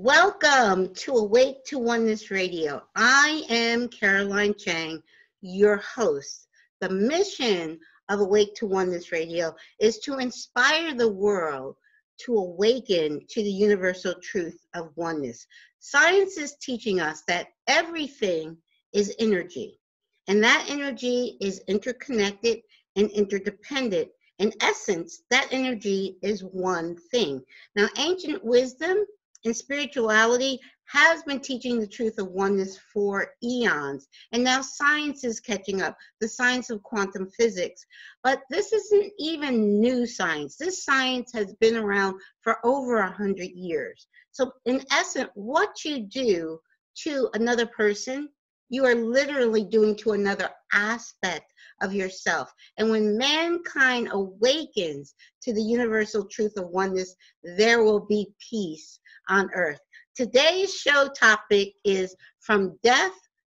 Welcome to Awake to Oneness Radio. I am Caroline Chang, your host. The mission of Awake to Oneness Radio is to inspire the world to awaken to the universal truth of oneness. Science is teaching us that everything is energy, and that energy is interconnected and interdependent. In essence, that energy is one thing. Now, ancient wisdom and spirituality has been teaching the truth of oneness for eons, and now science is catching up, the science of quantum physics. But this isn't even new science. This science has been around for over 100 years. So in essence, what you do to another person, you are literally doing to another aspect of yourself. And when mankind awakens to the universal truth of oneness, there will be peace on earth. Today's show topic is From Death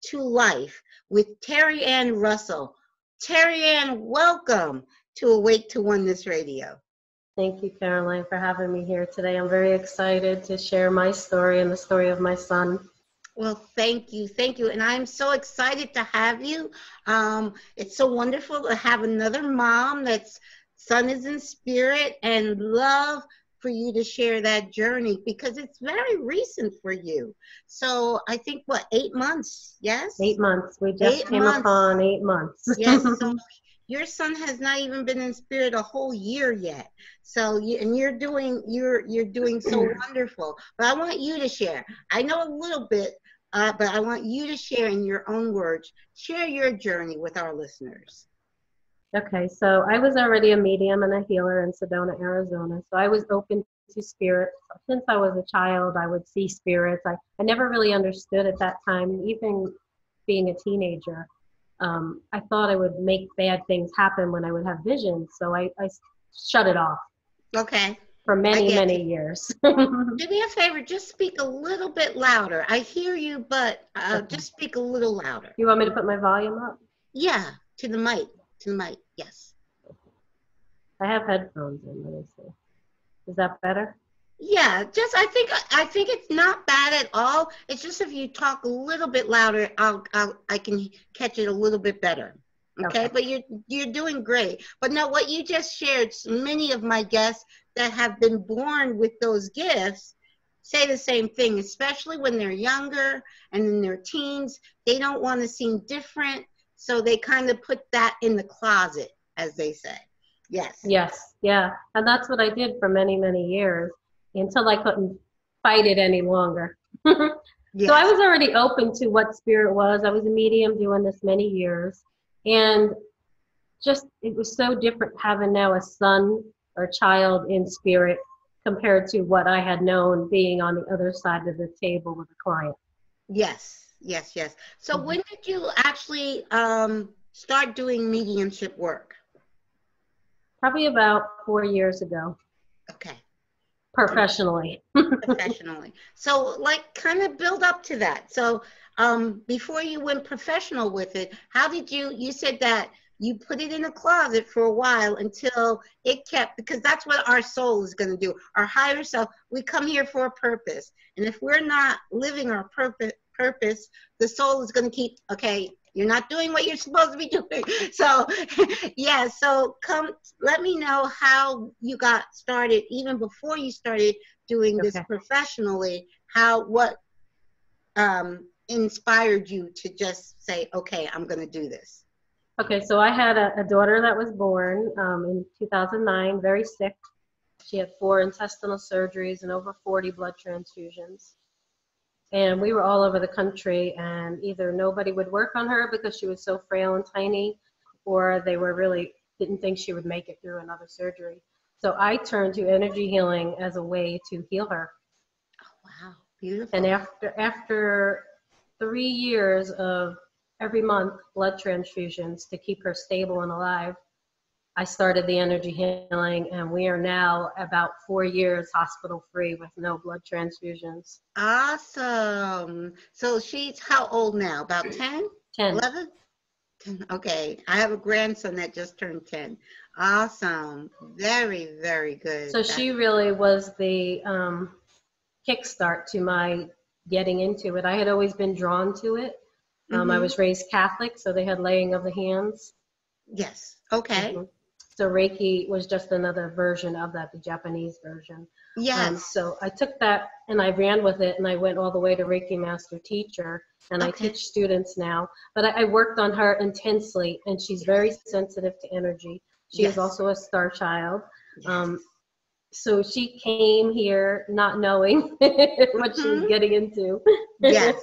to Life with Terri-Ann Russell. Terri-Ann, welcome to Awake to Oneness Radio. Thank you, Caroline, for having me here today. I'm very excited to share my story and the story of my son. Well, thank you. And I'm so excited to have you. It's so wonderful to have another mom that's son is in spirit, and love for you to share that journey because it's very recent for you. So I think, 8 months? Yes? 8 months. We just came upon 8 months. Yes. So your son has not even been in spirit a whole year yet. So you're doing so wonderful. But I want you to share. I know a little bit, but I want you to share in your own words. Share your journey with our listeners. Okay, so I was already a medium and a healer in Sedona, Arizona. So I was open to spirit. Since I was a child, I would see spirits. I never really understood at that time, even being a teenager. I thought I would make bad things happen when I would have visions. So I shut it off. Okay. For many years. Do me a favor, just speak a little bit louder. I hear you, but just speak a little louder. You want me to put my volume up? Yeah, to the mic. Yes. I have headphones in. Let me see. Is that better? Yeah, I think it's not bad at all. It's just if you talk a little bit louder, I can catch it a little bit better. Okay, but you're doing great. But no, what you just shared, many of my guests that have been born with those gifts say the same thing, especially when they're younger and in their teens. They don't want to seem different, so they kind of put that in the closet, as they say. Yes. Yes, yeah. And that's what I did for many years until I couldn't fight it any longer. Yes. So I was already open to what spirit was. I was a medium doing this many years. And just, it was so different having now a son or child in spirit compared to what I had known being on the other side of the table with a client. Yes. So when did you actually start doing mediumship work? Probably about 4 years ago. Okay. Professionally. So kind of build up to that. So before you went professional with it, how did you said that you put it in a closet for a while until it kept, because that's what our soul is going to do. Our higher self, we come here for a purpose. And if we're not living our purpose, the soul is going to keep, okay, you're not doing what you're supposed to be doing. So, yeah, so let me know how you got started, even before you started doing this professionally, what inspired you to just say, okay, I'm going to do this? Okay, so I had a daughter that was born in 2009, very sick. She had 4 intestinal surgeries and over 40 blood transfusions. And we were all over the country, and either nobody would work on her because she was so frail and tiny, or they didn't think she would make it through another surgery. So I turned to energy healing as a way to heal her. Oh, wow, beautiful. And after 3 years of every month blood transfusions to keep her stable and alive, I started the energy healing, and we are now about 4 years hospital free with no blood transfusions. Awesome. So she's how old now? About 10? 10. 11? 10. Okay. I have a grandson that just turned 10. Awesome. Very, very good. So she really was the kickstart to my getting into it. I had always been drawn to it. I was raised Catholic, so they had laying of the hands. Yes. Okay. So Reiki was just another version of that, the Japanese version. Yes. So I took that and I ran with it, and I went all the way to Reiki Master Teacher, and I teach students now. But I worked on her intensely, and she's very sensitive to energy. She is also a star child. So she came here not knowing what she was getting into. Yes.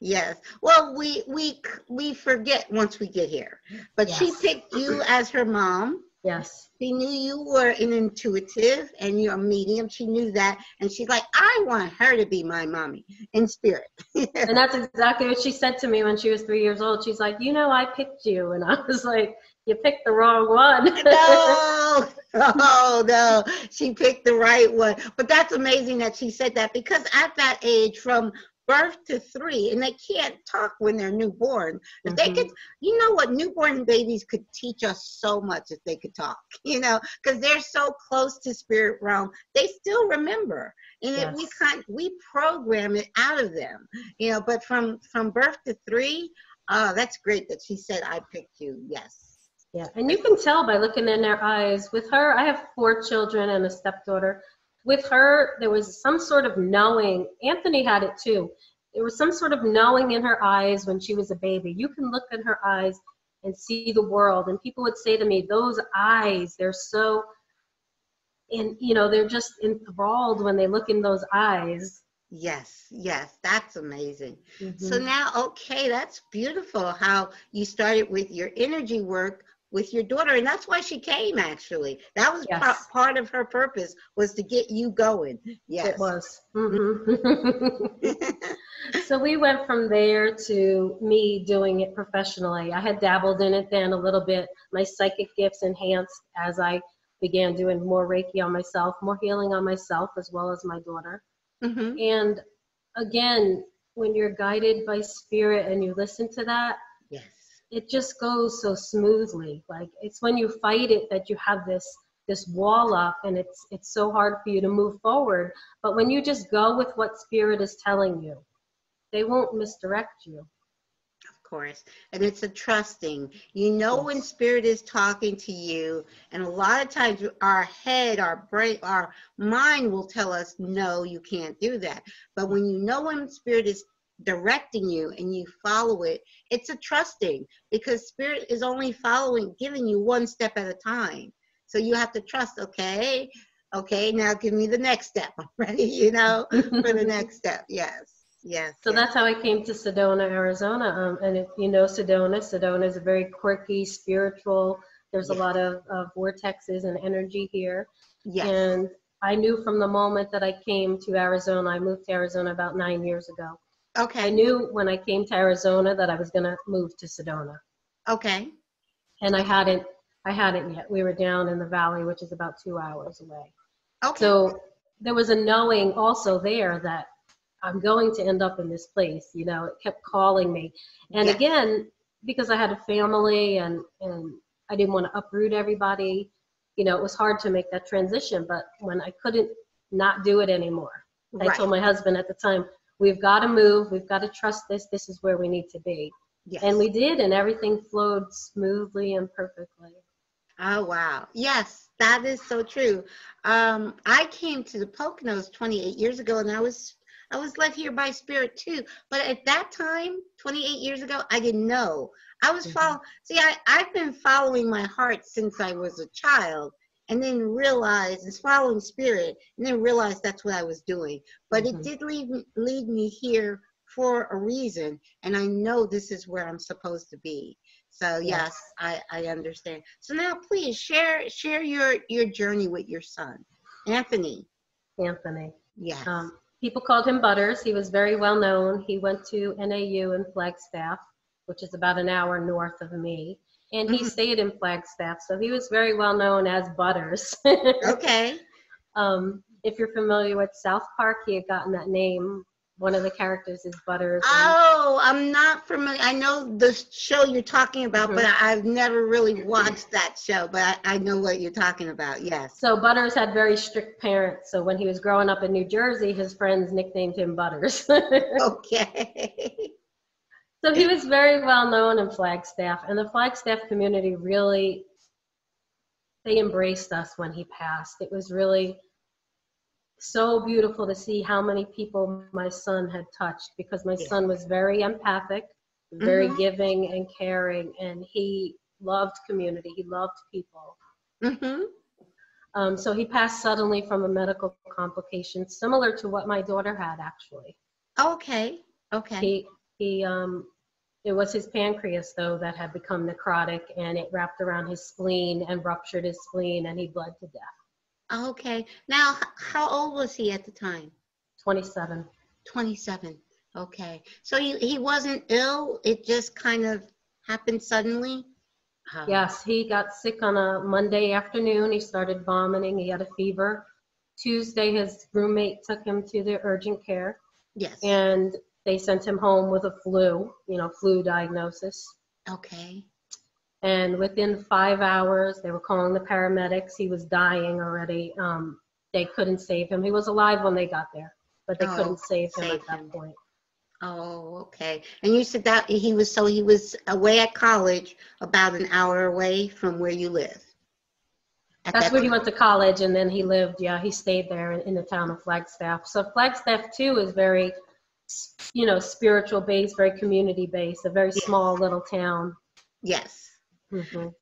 Yes. Well, we forget once we get here. But she picked you as her mom. Yes. She knew you were an intuitive and you're a medium. She knew that. And she's like, I want her to be my mommy in spirit. And that's exactly what she said to me when she was 3 years old. She's like, you know, I picked you. And I was like, you picked the wrong one. No, no. She picked the right one. But that's amazing that she said that, because at that age, from birth to 3, and they can't talk when they're newborn. If they could, you know what, newborn babies could teach us so much if they could talk, you know, because they're so close to spirit realm, they still remember. And if we program it out of them, you know, but from birth to 3, that's great that she said, I picked you. Yes. Yeah, and you can tell by looking in their eyes. With her, I have 4 children and a stepdaughter. With her, there was some sort of knowing. Anthony had it too. There was some sort of knowing in her eyes when she was a baby. You can look in her eyes and see the world. And people would say to me, those eyes, they're so, you know, they're just enthralled when they look in those eyes. Yes, yes, that's amazing. So now, okay, that's beautiful how you started with your energy work with your daughter, and that's why she came, actually. That was part of her purpose, was to get you going. Yes. It was. So we went from there to me doing it professionally. I had dabbled in it then a little bit. My psychic gifts enhanced as I began doing more Reiki on myself, more healing on myself, as well as my daughter. And again, when you're guided by spirit and you listen to that, it just goes so smoothly. Like, it's when you fight it that you have this wall up, and it's so hard for you to move forward. But when you just go with what spirit is telling you, they won't misdirect you. Of course. And it's a trusting. You know when spirit is talking to you, and a lot of times our head, our brain, our mind will tell us, no, you can't do that. But when you know when spirit is directing you and you follow it, it's a trusting, because spirit is only giving you one step at a time. So you have to trust, okay, now give me the next step. I'm ready, you know, for the next step. Yes. So that's how I came to Sedona, Arizona. And if you know Sedona is a very quirky, spiritual, there's a lot of vortexes and energy here. And I knew from the moment that I came to Arizona, I moved to Arizona about 9 years ago. I knew when I came to Arizona that I was going to move to Sedona. And I hadn't yet. We were down in the valley, which is about 2 hours away. So there was a knowing also there that I'm going to end up in this place. You know, it kept calling me. And again, because I had a family and I didn't want to uproot everybody, you know, it was hard to make that transition. But when I couldn't not do it anymore, I told my husband at the time, we've got to move. We've got to trust this. This is where we need to be. And we did, and everything flowed smoothly and perfectly. Oh, wow. Yes, that is so true. I came to the Poconos 28 years ago, and I was led here by spirit too. But at that time, 28 years ago, I didn't know. I was following. See, I've been following my heart since I was a child, and then realized, it's following spirit, and then realized that's what I was doing. But it did lead me here for a reason, and I know this is where I'm supposed to be. So yes, I understand. So now please share your journey with your son, Anthony. Yes. People called him Butters. He was very well known. He went to NAU in Flagstaff, which is about an hour north of me. And he stayed in Flagstaff, so he was very well known as Butters. Okay. If you're familiar with South Park, he had gotten that name One of the characters is Butters. Oh, I'm not familiar. I know the show you're talking about, but I've never really watched that show. But I know what you're talking about. Yes. So Butters had very strict parents. So when he was growing up in New Jersey, his friends nicknamed him Butters. Okay. So he was very well known in Flagstaff, and the Flagstaff community really, they embraced us when he passed. It was really so beautiful to see how many people my son had touched, because my son was very empathic, very giving and caring, and he loved community. He loved people. So he passed suddenly from a medical complication similar to what my daughter had, actually. Okay. Okay. It was his pancreas, though, that had become necrotic, and it wrapped around his spleen and ruptured his spleen, and he bled to death. Okay. Now, how old was he at the time? 27. 27. Okay. So he wasn't ill? It just kind of happened suddenly? Yes, he got sick on a Monday afternoon. He started vomiting. He had a fever. Tuesday, his roommate took him to the urgent care. Yes. And they sent him home with a flu diagnosis. Okay. And within 5 hours, they were calling the paramedics. He was dying already. They couldn't save him. He was alive when they got there, but they couldn't save him at that point. Oh, okay. And you said that he was away at college, about an hour away from where you live. That's where he went to college, and then he lived, he stayed there in the town of Flagstaff. So Flagstaff, too, is very, spiritual based, very community based, a very small little town. Yes.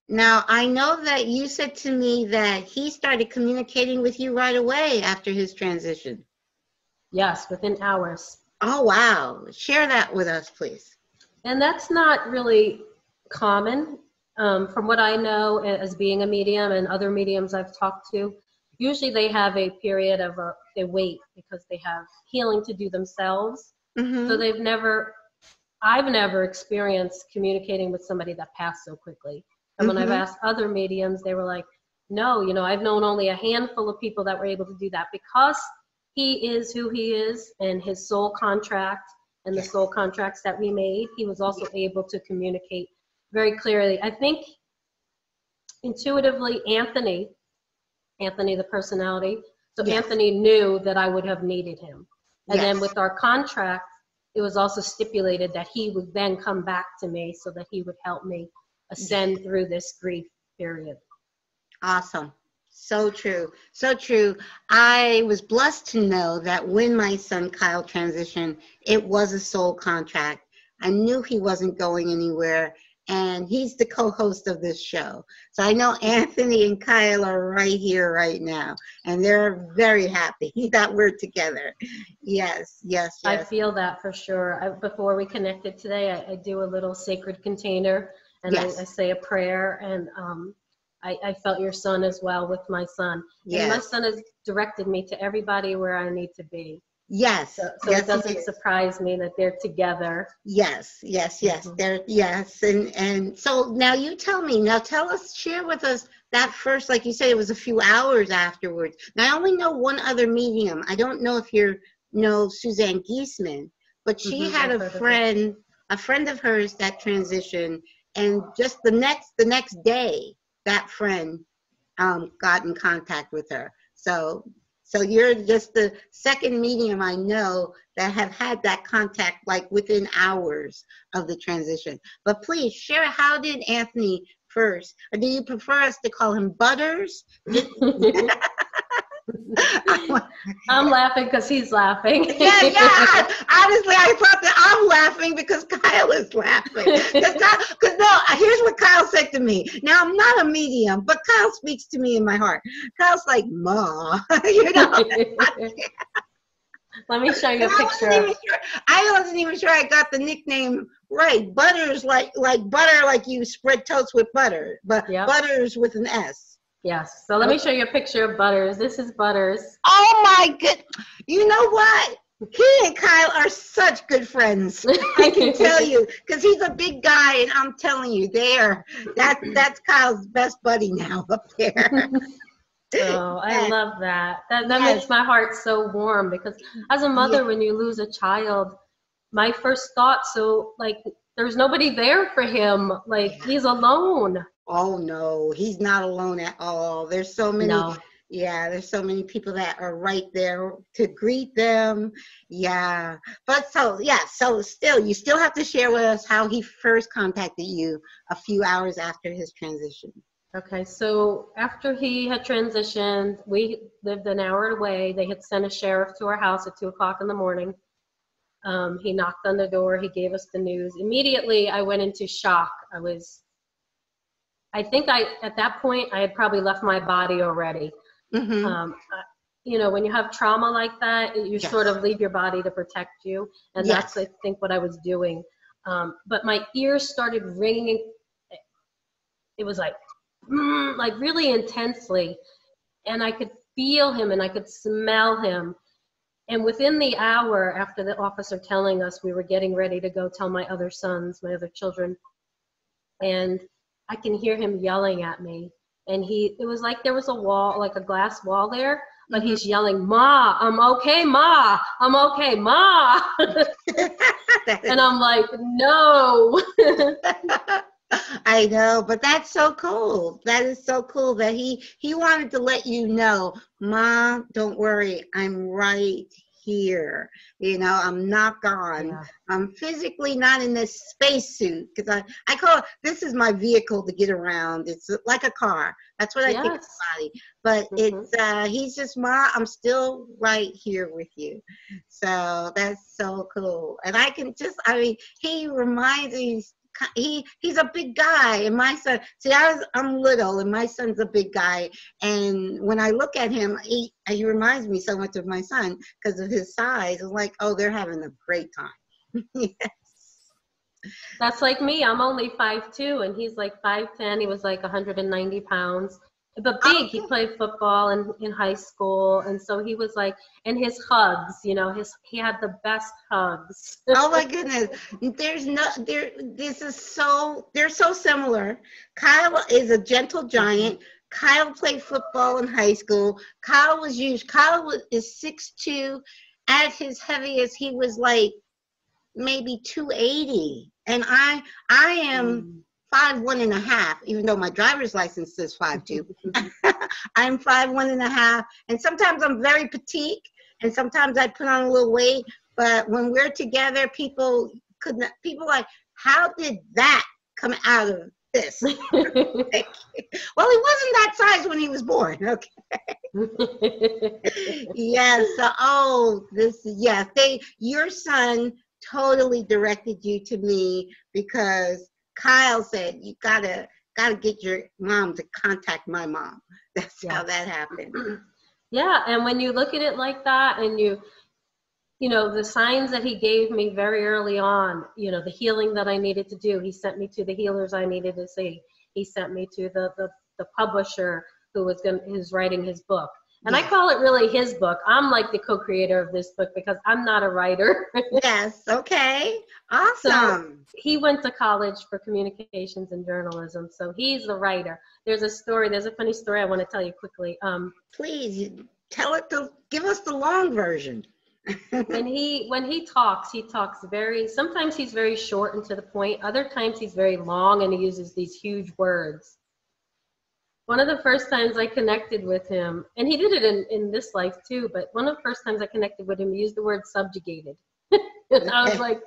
Now, I know that you said to me that he started communicating with you right away after his transition. Yes, within hours. Oh, wow. Share that with us, please. And that's not really common. From what I know as being a medium and other mediums I've talked to, usually they have a period of they wait because they have healing to do themselves. So I've never experienced communicating with somebody that passed so quickly. And when I've asked other mediums, they were like, no, I've known only a handful of people that were able to do that, because he is who he is, and his soul contract and the soul contracts that we made, he was also able to communicate very clearly. I think intuitively, Anthony, the personality, so Anthony knew that I would have needed him. And then with our contract, it was also stipulated that he would then come back to me so that he would help me ascend through this grief period. Awesome. So true. So true. I was blessed to know that when my son Kyle transitioned, it was a soul contract. I knew he wasn't going anywhere, and he's the co-host of this show. So I know Anthony and Kyle are right here right now, and they're very happy that we're together. Yes. I feel that for sure. Before we connected today, I do a little sacred container, and I say a prayer, and I felt your son as well with my son. And my son has directed me to everybody where I need to be. Yes. So it doesn't surprise me that they're together. Yes. And so now you tell us, share with us that first, like you said, it was a few hours afterwards. Now I only know one other medium. I don't know if you know Suzanne Giesman, but she had a friend of hers that transitioned, and just the next day, that friend got in contact with her. So you're just the second medium I know that have had that contact, like within hours of the transition. But please share, how did Anthony first, or do you prefer us to call him Butters? I'm laughing because he's laughing. Yeah. Honestly, I thought that I'm laughing because Kyle is laughing. Because no, here's what Kyle said to me. Now, I'm not a medium, but Kyle speaks to me in my heart. Kyle's like, Ma, Let me show you a picture. I wasn't even sure I got the nickname right. Butters, like butter, like you spread toast with butter, but Butters with an S. Yes. So let me show you a picture of Butters. This is Butters. Oh my good. You know what? He and Kyle are such good friends. I can tell you, because he's a big guy, and I'm telling you, that's Kyle's best buddy now up there. Oh, I love that. That Yes. makes my heart so warm, because as a mother, when you lose a child, my first thought, so like, there's nobody there for him. Like, he's alone. Oh no, he's not alone at all. There's so many, No. there's so many people that are right there to greet them. Yeah. But so still, you still have to share with us how he first contacted you a few hours after his transition. Okay, so after he had transitioned, we lived an hour away. They had sent a sheriff to our house at 2 o'clock in the morning. He knocked on the door. He gave us the news. Immediately, I went into shock. At that point, I had probably left my body already. Mm-hmm. You know, when you have trauma like that, you sort of leave your body to protect you. And that's, I think, what I was doing. But my ears started ringing. It was like really intensely. And I could feel him and I could smell him. And within the hour after the officer telling us, we were getting ready to go tell my other sons, my other children. And I can hear him yelling at me. And it was like there was a wall, like a glass wall there, but he's yelling, "Ma, I'm okay, Ma, I'm okay, Ma." And I'm like, no. I know, but that's so cool. That is so cool that he wanted to let you know, Mom, don't worry, I'm right here. You know, I'm not gone. Yeah. I'm physically not in this spacesuit, because I call it, this is my vehicle to get around. It's like a car. That's what I think of the body. But it's he's just, Ma, I'm still right here with you. So that's so cool. And I can just, he reminds me. He's a big guy, and my son, I'm little and my son's a big guy, and when I look at him, he reminds me so much of my son because of his size. It's like, oh, they're having a great time. Yes. That's like me. I'm only 5'2", and he's like 5'10". He was like 190 pounds. But big. Okay. He played football in high school, and so he was like, and his hugs, you know, he had the best hugs. Oh my goodness, they're so similar. Kyle is a gentle giant. Kyle played football in high school. Kyle is 6'2". At his heaviest, he was like maybe 280, and I am 5'1.5", even though my driver's license says 5'2". I'm 5'1.5", and sometimes I'm very petite, and sometimes I put on a little weight. But when we're together, people like, how did that come out of this? Well, he wasn't that size when he was born. Okay. Yes. Your son totally directed you to me, because Kyle said, you gotta get your mom to contact my mom. That's how that happened. Yeah, and when you look at it like that, and you know, the signs that he gave me very early on, you know, the healing that I needed to do, he sent me to the healers I needed to see. He sent me to the publisher who's writing his book. And I call it really his book. I'm like the co-creator of this book because I'm not a writer. Yes, okay. Awesome. So he went to college for communications and journalism, so he's the writer. There's a funny story I want to tell you quickly. Please, give us the long version. When he talks sometimes he's very short and to the point. Other times he's very long and he uses these huge words. One of the first times I connected with him, and he did it in this life too, but one of the first times I connected with him, he used the word subjugated. And I was like,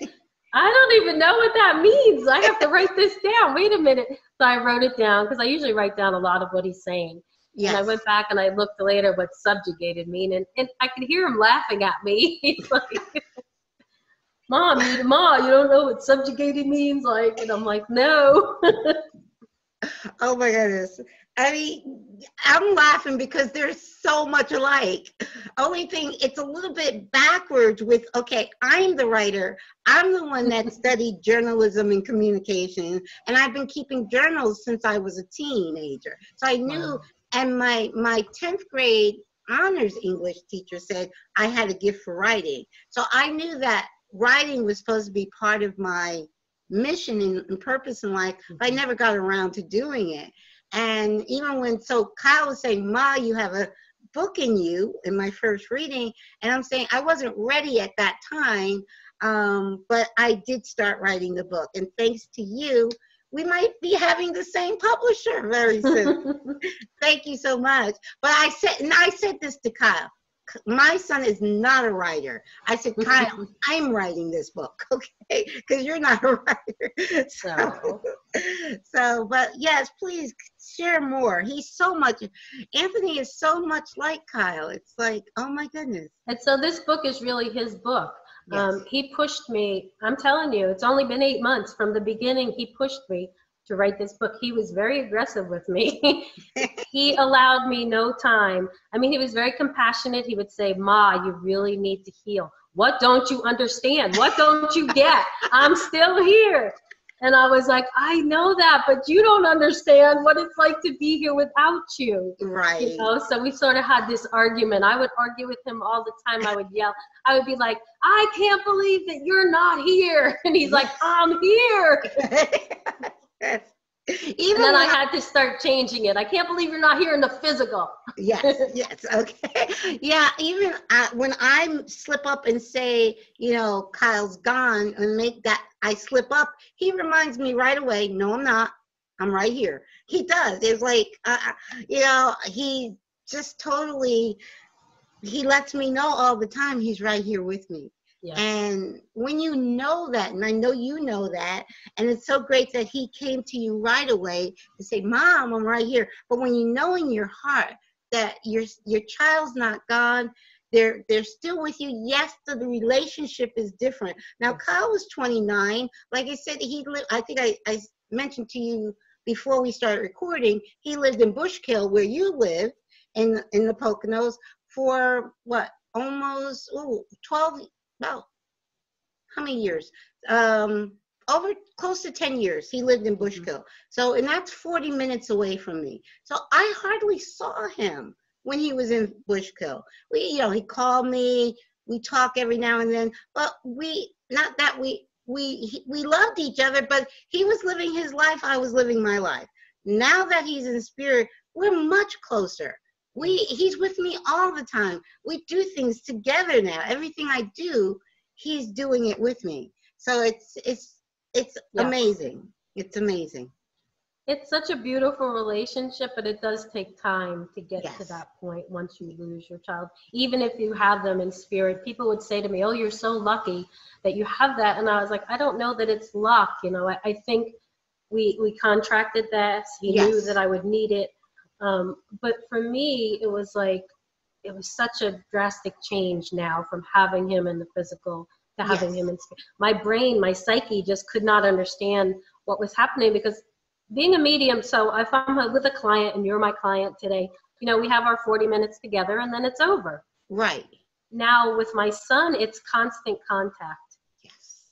I don't even know what that means. I have to write this down. Wait a minute. So I wrote it down, because I usually write down a lot of what he's saying. Yes. And I went back and I looked later what subjugated mean, and I could hear him laughing at me. He's like, Ma, you don't know what subjugated means? Like, and I'm like, no. Oh my goodness. I mean, I'm laughing because they're so much alike. Only thing, it's a little bit backwards with, okay, I'm the writer. I'm the one that studied journalism and communication, and I've been keeping journals since I was a teenager. So I knew, and my 10th grade honors English teacher said I had a gift for writing. So I knew that writing was supposed to be part of my mission and purpose in life, but I never got around to doing it. And even when, so Kyle was saying, Ma, you have a book in you, in my first reading. And I'm saying I wasn't ready at that time, but I did start writing the book. And thanks to you, we might be having the same publisher very soon. Thank you so much. But I said this to Kyle. My son is not a writer. I said, Kyle, I'm writing this book, okay? Because you're not a writer. So, but yes, please share more. He's so much, Anthony is so much like Kyle. It's like, oh my goodness. And so this book is really his book. Yes. He pushed me, I'm telling you, it's only been 8 months from the beginning. He pushed me to write this book. He was very aggressive with me. He allowed me no time. I mean, he was very compassionate. He would say, Ma, you really need to heal. What don't you understand? What don't you get? I'm still here. And I was like, I know that, but you don't understand what it's like to be here without you. Right. You know, so we sort of had this argument. I would argue with him all the time. I would yell. I would be like, I can't believe that you're not here. And he's like, I'm here. Even and then I had to start changing it. I can't believe you're not here in the physical. Yes, yes, okay. Yeah, even when I slip up and say, you know, Kyle's gone, and make that I slip up, he reminds me right away, no, I'm not. I'm right here. He does. It's like, you know, he just totally, he lets me know all the time he's right here with me. Yeah. And when you know that, and I know you know that, and it's so great that he came to you right away to say, Mom, I'm right here. But when you know in your heart that your child's not gone, they're still with you. Yes, the relationship is different. Now, Kyle was 29. Like I said, he lived, I think I mentioned to you before we started recording, he lived in Bushkill, where you live, in the Poconos, for what, almost 12, about how many years? Over close to 10 years he lived in Bushkill. So, and that's 40 minutes away from me. So I hardly saw him when he was in Bushkill. You know, he called me, we talk every now and then, but we loved each other, but he was living his life, I was living my life. Now that he's in spirit, we're much closer. He's with me all the time. We do things together now. Everything I do, he's doing it with me. So it's amazing. It's amazing. It's such a beautiful relationship, but it does take time to get to that point once you lose your child. Even if you have them in spirit, people would say to me, oh, you're so lucky that you have that. And I was like, I don't know that it's luck. You know, I think we contracted that. He knew that I would need it. But for me, it was like, it was such a drastic change now from having him in the physical to having him in spirit. My brain, my psyche just could not understand what was happening, because being a medium, so if I'm with a client and you're my client today, you know, we have our 40 minutes together and then it's over. Right. Now with my son, it's constant contact. Yes,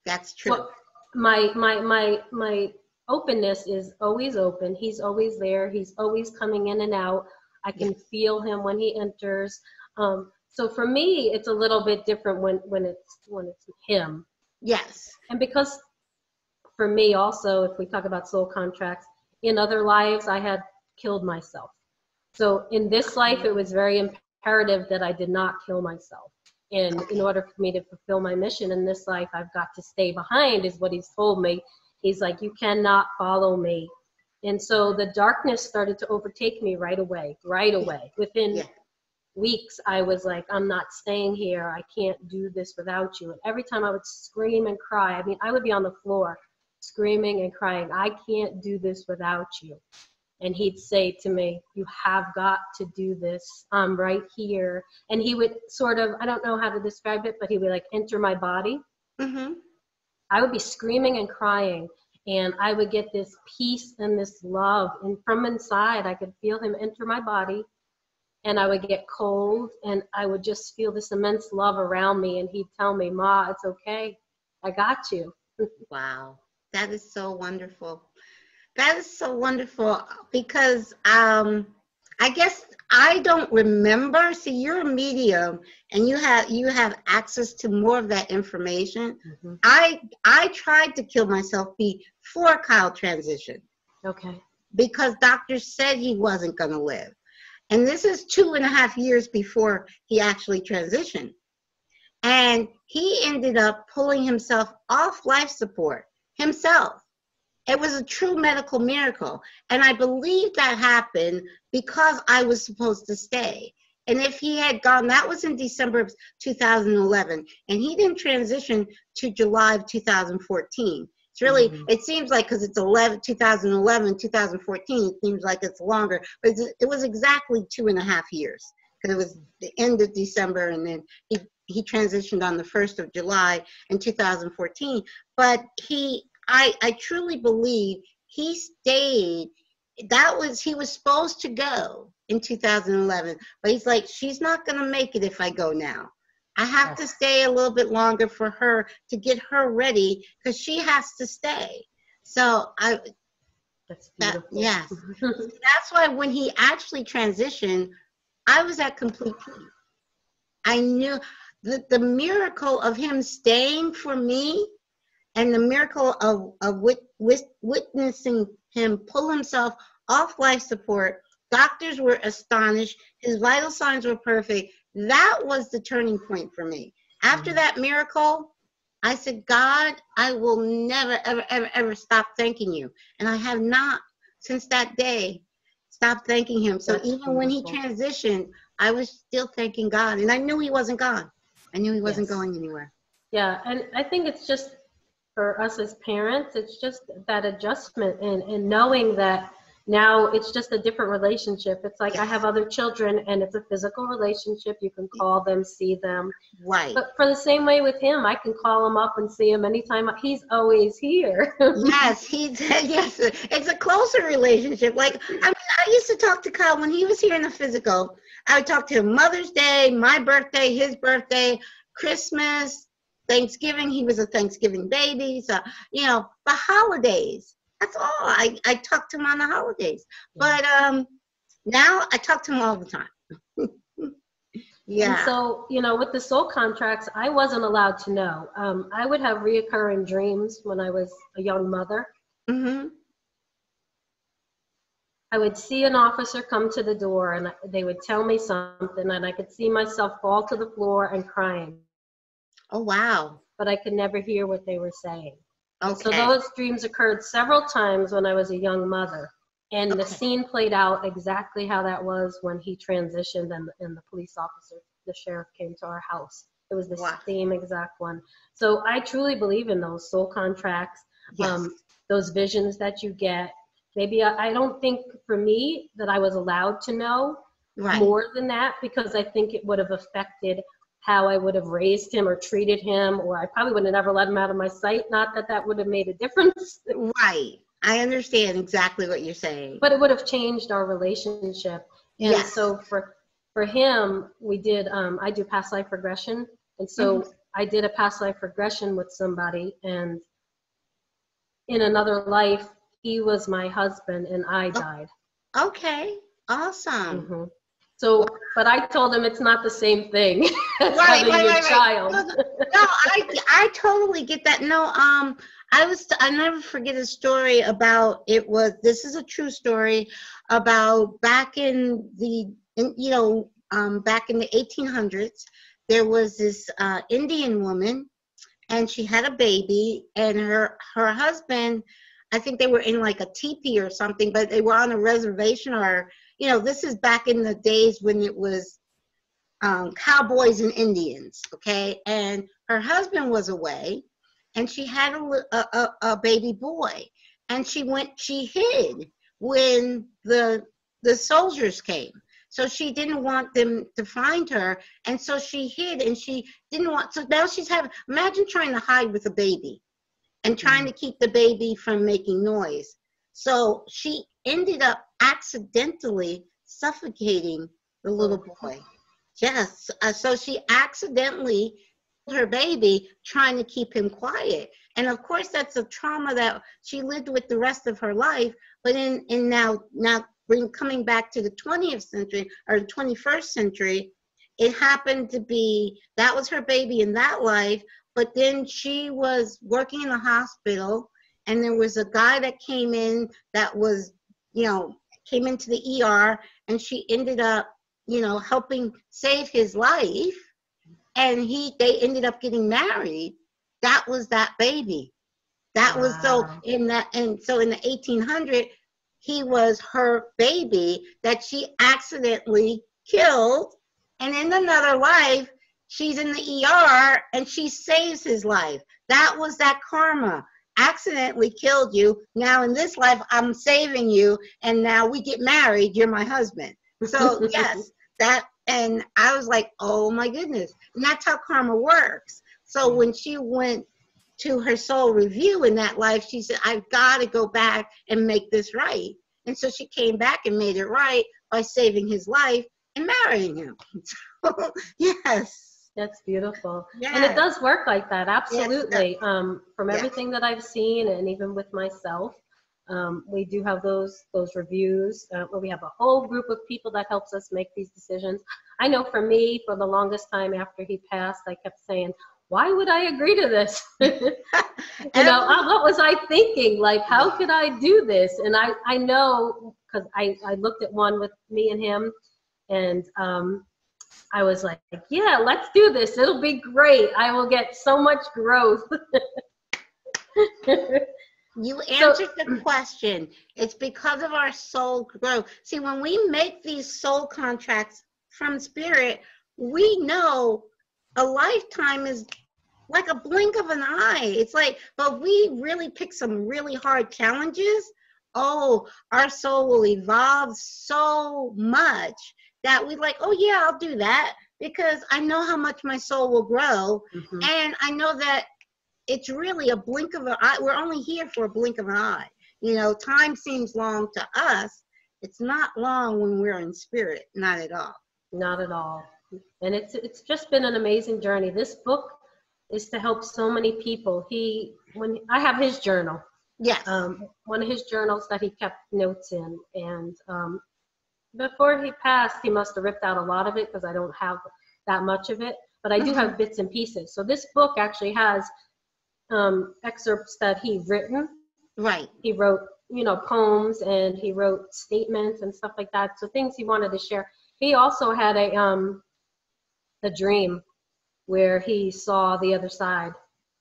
that's true. Well, my openness is always open. He's always there. He's always coming in and out. I can feel him when he enters. So for me, it's a little bit different when it's him. Yes. And because for me also, if we talk about soul contracts, in other lives, I had killed myself. So in this life, it was very imperative that I did not kill myself. And in order for me to fulfill my mission in this life, I've got to stay behind, is what he's told me. He's like, you cannot follow me. And so the darkness started to overtake me right away. Within weeks, I was like, I'm not staying here. I can't do this without you. And every time I would scream and cry, I mean, I would be on the floor screaming and crying, I can't do this without you. And he'd say to me, you have got to do this. I'm right here. And he would sort of, I don't know how to describe it, but he would like enter my body. Mm-hmm. I would be screaming and crying, and I would get this peace and this love. And from inside, I could feel him enter my body, and I would get cold, and I would just feel this immense love around me. And he'd tell me, Ma, it's okay. I got you. Wow. That is so wonderful. That is so wonderful, because I guess I don't remember. See, you're a medium and you have access to more of that information. Mm-hmm. I tried to kill myself before Kyle transitioned. Okay. because doctors said he wasn't going to live. And this is 2.5 years before he actually transitioned. And he ended up pulling himself off life support himself. It was a true medical miracle. And I believe that happened because I was supposed to stay. And if he had gone, that was in December of 2011, and he didn't transition to July of 2014. It's really, it seems like, because it's 2011, 2014, it seems like it's longer, but it was exactly 2.5 years, because it was the end of December, and then he transitioned on the 1st of July in 2014. But I truly believe he stayed. He was supposed to go in 2011, but he's like, she's not going to make it if I go now. I have to stay a little bit longer for her to get her ready, because she has to stay. So that's why when he actually transitioned, I was at complete peace. I knew the miracle of him staying for me, and the miracle of witnessing him pull himself off life support. Doctors were astonished. His vital signs were perfect. That was the turning point for me. After that miracle, I said, God, I will never, ever, ever, ever stop thanking you. And I have not, since that day, stopped thanking him. So even beautiful. When he transitioned, I was still thanking God. And I knew he wasn't gone. I knew he wasn't going anywhere. Yeah, and I think it's just, for us as parents, it's just that adjustment and knowing that now it's just a different relationship. It's like I have other children, and it's a physical relationship. You can call them, see them. Right. But for the same way with him, I can call him up and see him anytime. He's always here. Yes, yes. It's a closer relationship. Like, I mean, I used to talk to Kyle when he was here in the physical. I would talk to him Mother's Day, my birthday, his birthday, Christmas, Thanksgiving. He was a Thanksgiving baby. So, the holidays. That's all. I talk to him on the holidays. But now I talk to him all the time. Yeah. And so, with the soul contracts, I wasn't allowed to know. I would have reoccurring dreams when I was a young mother. Mm-hmm. I would see an officer come to the door, and they would tell me something, and I could see myself fall to the floor and crying. Oh, wow. But I could never hear what they were saying. Okay. So those dreams occurred several times when I was a young mother. And the scene played out exactly how that was when he transitioned and the police officer, the sheriff, came to our house. It was the same exact one. So I truly believe in those soul contracts, those visions that you get. Maybe I don't think for me that I was allowed to know more than that, because I think it would have affected how I would have raised him or treated him, or I probably would have never let him out of my sight. Not that that would have made a difference. Right. I understand exactly what you're saying. But it would have changed our relationship. And so for him, we did, I do past life regression. And so I did a past life regression with somebody, and in another life, he was my husband and I died. Okay. Awesome. So, but I told him it's not the same thing as having your child. No, I totally get that. No, I never forget a story about, this is a true story about back in the 1800s, there was this Indian woman, and she had a baby, and her husband, I think they were in like a teepee or something, but they were on a reservation, or this is back in the days when it was cowboys and Indians, okay? And her husband was away, and she had a baby boy, and she hid when the soldiers came. So she didn't want them to find her, and so she hid, and she didn't want, so now imagine trying to hide with a baby and trying to keep the baby from making noise. So she ended up accidentally suffocating the little boy. Yes, so she accidentally killed her baby trying to keep him quiet. And of course, that's a trauma that she lived with the rest of her life. But coming back to the 20th century or the 21st century, it happened to be, that was her baby in that life. But then she was working in the hospital, and there was a guy that came in that was you know, came into the ER, and she ended up, you know, helping save his life, and they ended up getting married. That was that baby. That was so in the 1800s, he was her baby that she accidentally killed, and in another life, she's in the ER and she saves his life. That was that karma. Accidentally killed you. Now in this life, I'm saving you, and now we get married. You're my husband. So yes, that, and I was like, oh my goodness. And that's how karma works. So when she went to her soul review in that life, she said, I've got to go back and make this right. And so she came back and made it right by saving his life and marrying him. So, yes. That's beautiful. Yes. And it does work like that, absolutely. Yes, from everything that I've seen, and even with myself, we do have those reviews where we have a whole group of people that helps us make these decisions. I know for me, for the longest time after he passed, I kept saying, why would I agree to this? You know, what was I thinking? Like, how could I do this? And I know, because I looked at one with me and him, and I was like, yeah, let's do this. It'll be great. I will get so much growth. You answered the question. It's because of our soul growth. See, when we make these soul contracts from spirit, we know a lifetime is like a blink of an eye. It's like, but we really pick some really hard challenges. Oh, our soul will evolve so much that we like, oh yeah, I'll do that, because I know how much my soul will grow. Mm-hmm. And I know that it's really a blink of an eye. We're only here for a blink of an eye. You know, time seems long to us. It's not long when we're in spirit, not at all. Not at all. And it's just been an amazing journey. This book is to help so many people. When I have his journal. Yes. One of his journals that he kept notes in, and before he passed, he must have ripped out a lot of it because I don't have that much of it, but I do have bits and pieces. So this book actually has excerpts that he's written. Right. He wrote, you know, poems, and he wrote statements and stuff like that. So things he wanted to share. He also had a dream where he saw the other side.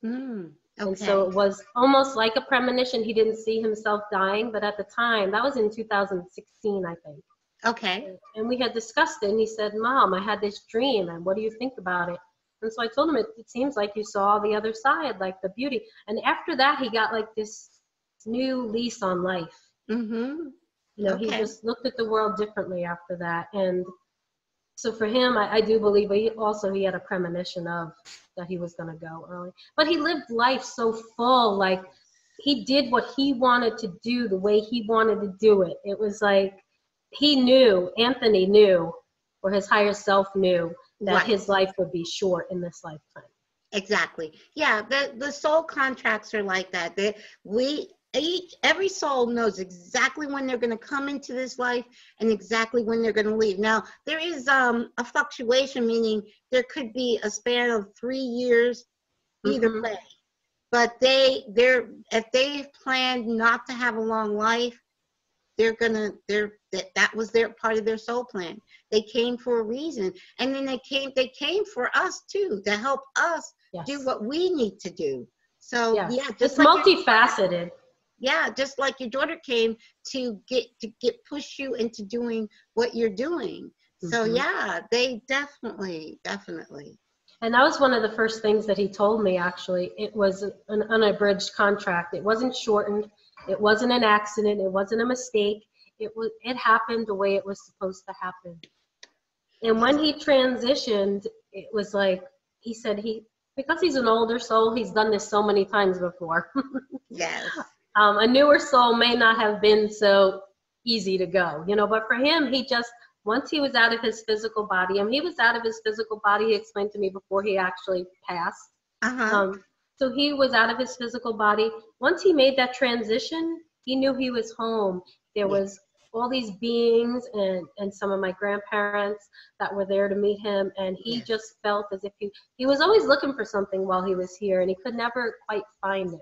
Okay. And so it was almost like a premonition. He didn't see himself dying, but at the time, that was in 2016, I think. Okay. And we had discussed it, and he said, Mom, I had this dream, and what do you think about it? And so I told him, it seems like you saw the other side, like the beauty. And after that, he got like this new lease on life. Mm-hmm. You know, he just looked at the world differently after that. And so for him, I do believe he had a premonition of that he was going to go early. But he lived life so full, like he did what he wanted to do the way he wanted to do it. It was like Anthony knew, or his higher self knew, that his life would be short in this lifetime. Exactly. Yeah, the soul contracts are like that. Every soul knows exactly when they're going to come into this life and exactly when they're going to leave. Now, there is a fluctuation, meaning there could be a span of 3 years either way. But if they've planned not to have a long life, that was their part of their soul plan. They came for a reason, and then they came for us too, to help us do what we need to do. So it's multifaceted. Yeah, just like your daughter came to push you into doing what you're doing. So yeah, they definitely. And that was one of the first things that he told me, actually. It was an unabridged contract. It wasn't shortened. It wasn't an accident. It wasn't a mistake. It happened the way it was supposed to happen. And when he transitioned, it was like, he said because he's an older soul, he's done this so many times before. Yes. A newer soul may not have been so easy to go, you know, but for him, once he was out of his physical body, he was out of his physical body, he explained to me, before he actually passed. So he was out of his physical body. Once he made that transition, he knew he was home. There was all these beings and some of my grandparents that were there to meet him, and he just felt as if he was always looking for something while he was here, and he could never quite find it.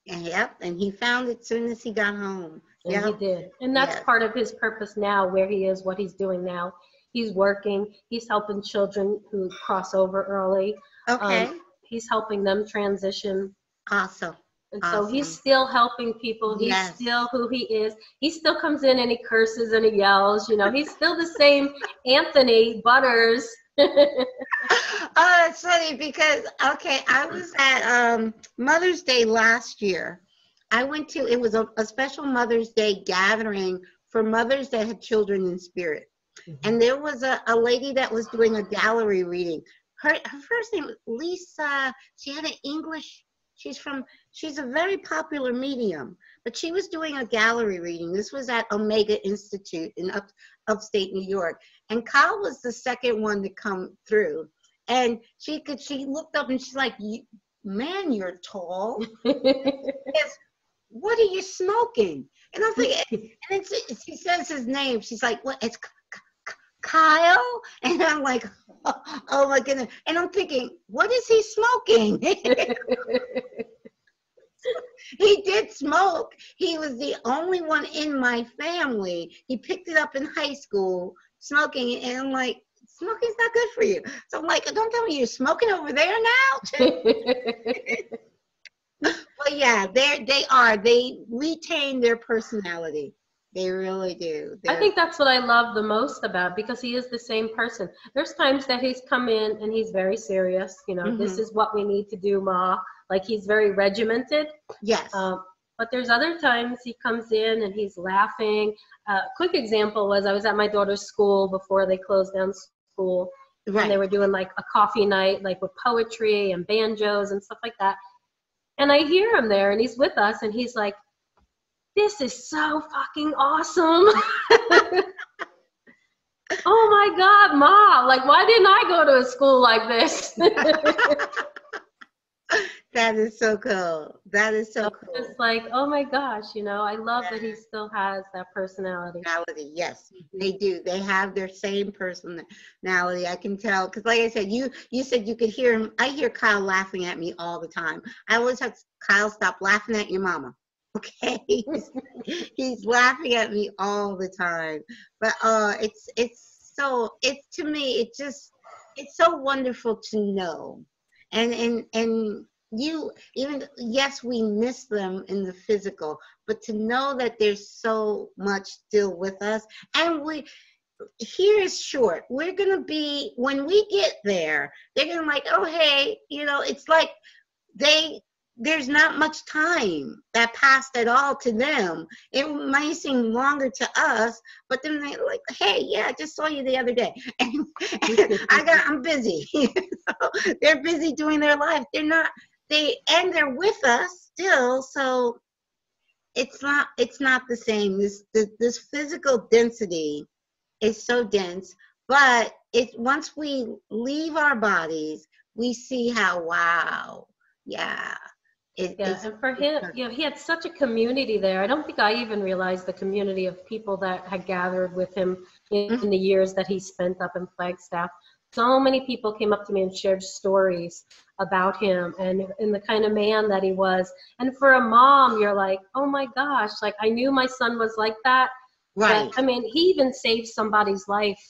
Yep, and he found it as soon as he got home. And Yep. he did. And that's Yes. part of his purpose now, where he is, what he's doing now. He's working. He's helping children who cross over early. Okay. He's helping them transition. Awesome. And Awesome. so he's still helping people. He's Yes. still who he is. He still comes in and he curses and he yells. You know, he's still the same Anthony Butters. Oh, that's funny because, okay, I was at Mother's Day last year. I went to, it was a special Mother's Day gathering for mothers that had children in spirit. And there was a lady that was doing a gallery reading. Her first name was Lisa. She had an English, she's a very popular medium, but she was doing a gallery reading. This was at Omega Institute in upstate New York. And Kyle was the second one to come through. And she looked up and she's like, man, you're tall. Yes, what are you smoking? And I'm thinking, and then she says his name. She's like, what? It's Kyle? And I'm like, oh my goodness. And I'm thinking, what is he smoking? He did smoke. He was the only one in my family. He picked it up in high school, smoking, and I'm like, smoking's not good for you. So I'm like, don't tell me you're smoking over there now. Well, yeah, they retain their personality. They really do. I think that's what I love the most about, because he is the same person. There's times that he's come in and he's very serious. You know, this is what we need to do, Ma. Like, he's very regimented. Yes. But there's other times he comes in and he's laughing. Quick example was, I was at my daughter's school before they closed down school. Right. And they were doing like a coffee night, like with poetry and banjos and stuff like that. And I hear him there and he's with us and he's like, this is so fucking awesome. Oh my God, Ma, like, why didn't I go to a school like this? That is so cool. That is so cool. It's like, oh my gosh, you know, I love that he still has that personality. Yes, they do. They have their same personality. I can tell, because like I said, you said you could hear him. I hear Kyle laughing at me all the time. I always have Kyle, stop laughing at your mama. Okay, he's laughing at me all the time. But to me, it's so wonderful to know, and you even, yes, we miss them in the physical, but to know that there's so much still with us. And here is short. We're gonna be, when we get there, they're gonna like, oh hey, you know, it's like there's not much time that passed at all to them. It might seem longer to us, but then they're like, hey, yeah, I just saw you the other day. And I'm busy. So they're busy doing their life. They're with us still. So it's not the same. This physical density is so dense, but once we leave our bodies, we see how, wow, yeah. And for him, you know, he had such a community there. I don't think I even realized the community of people that had gathered with him in the years that he spent up in Flagstaff. So many people came up to me and shared stories about him and the kind of man that he was. And for a mom, you're like, oh my gosh, like, I knew my son was like that. Right. But, I mean, he even saved somebody's life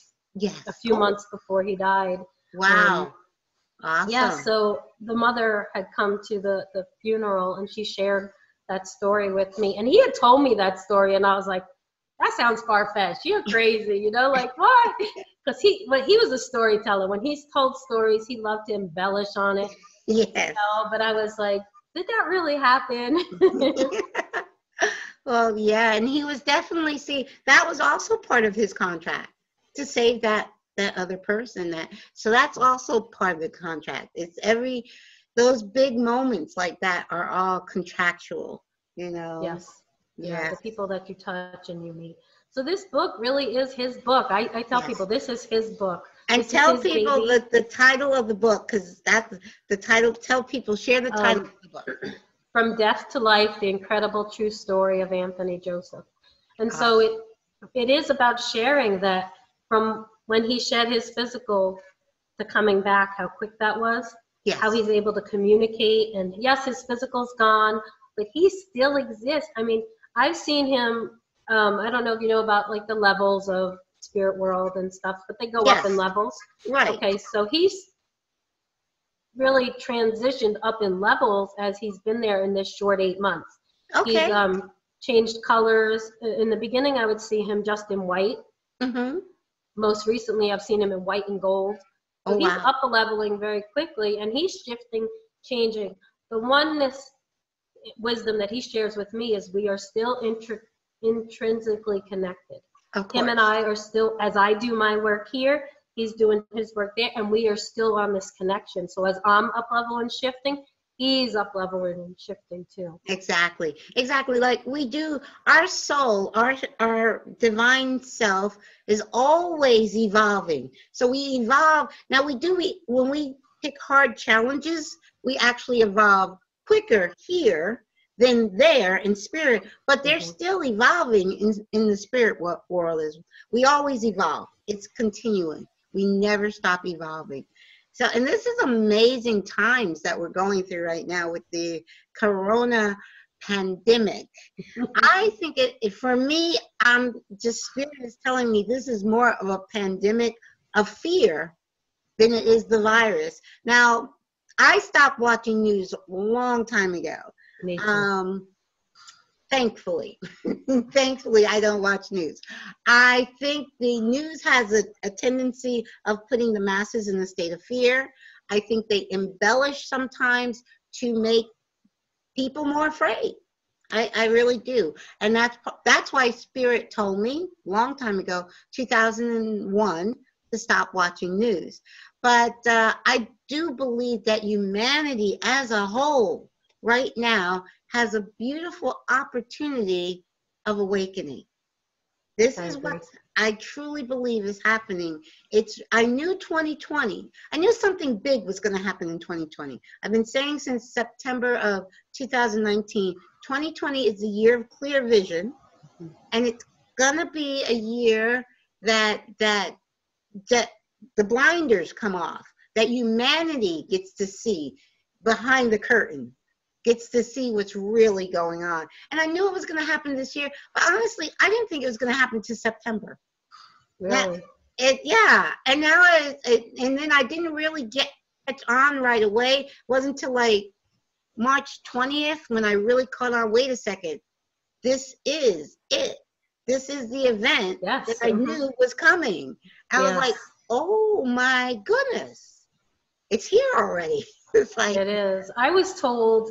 a few months before he died. Wow. Awesome. Yeah, so the mother had come to the funeral and she shared that story with me. And he had told me that story and I was like, that sounds far-fetched. You're crazy, you know, like, what? Because he was a storyteller. When he's told stories, he loved to embellish on it. Yes. You know, but I was like, did that really happen? Well, yeah, and he was definitely, that was also part of his contract, to save that other person. So that's also part of the contract. It's those big moments like that are all contractual, you know. Yes. Yeah. The people that you touch and you meet. So this book really is his book. I tell people this is his book. And tell people the title of the book, because that's the title. Tell people, share the title of the book. From Death to Life, The Incredible True Story of Anthony Joseph. And so it is about sharing that from when he shed his physical to coming back, how quick that was. Yes. How he's able to communicate. And yes, his physical's gone, but he still exists. I mean, I've seen him, I don't know if you know about like the levels of spirit world and stuff, but they go up in levels. Right. Okay, so he's really transitioned up in levels as he's been there in this short 8 months. Okay. He's changed colors. In the beginning, I would see him just in white. Mm-hmm. Most recently, I've seen him in white and gold. So he's up-leveling very quickly, and he's shifting, changing. The oneness wisdom that he shares with me is we are still intrinsically connected. Him and I are still, as I do my work here, he's doing his work there, and we are still on this connection. So as I'm up-leveling and shifting, he's up-leveling and shifting too. Exactly. Like we do, our soul, our divine self is always evolving. So we evolve. Now when we pick hard challenges, we actually evolve quicker here than there in spirit, but they're still evolving in the spirit world. We always evolve. It's continuing. We never stop evolving. So, and this is amazing times that we're going through right now with the corona pandemic. I think it for me, spirit is telling me this is more of a pandemic of fear than it is the virus. Now, I stopped watching news a long time ago. Me too. Thankfully, I don't watch news. I think the news has a tendency of putting the masses in a state of fear. I think they embellish sometimes to make people more afraid. I really do. And that's why Spirit told me a long time ago, 2001, to stop watching news. But I do believe that humanity as a whole right now has a beautiful opportunity of awakening. This is what I truly believe is happening. I knew 2020. I knew something big was going to happen in 2020. I've been saying since September of 2019, 2020 is the year of clear vision, and it's going to be a year that the blinders come off, that humanity gets to see behind the curtain, gets to see what's really going on. And I knew it was going to happen this year, but honestly, I didn't think it was going to happen to September. Really? And now and then I didn't really get on right away. It wasn't until like March 20th when I really caught on, wait a second, this is it. This is the event that I knew was coming. I was like, oh my goodness, it's here already. It's like, it is. I was told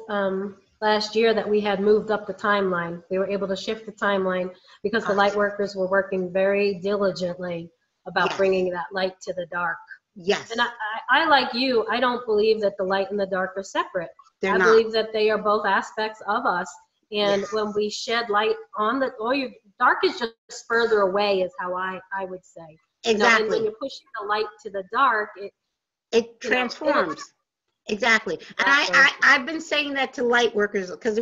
last year that we had moved up the timeline. We were able to shift the timeline because the light workers were working very diligently about bringing that light to the dark. Yes. And I like you, I don't believe that the light and the dark are separate. They're I not. believe that they are both aspects of us. And when we shed light on your dark is just further away is how I would say. Exactly. You know, and when you're pushing the light to the dark, it transforms. Exactly. And I've been saying that to light workers, because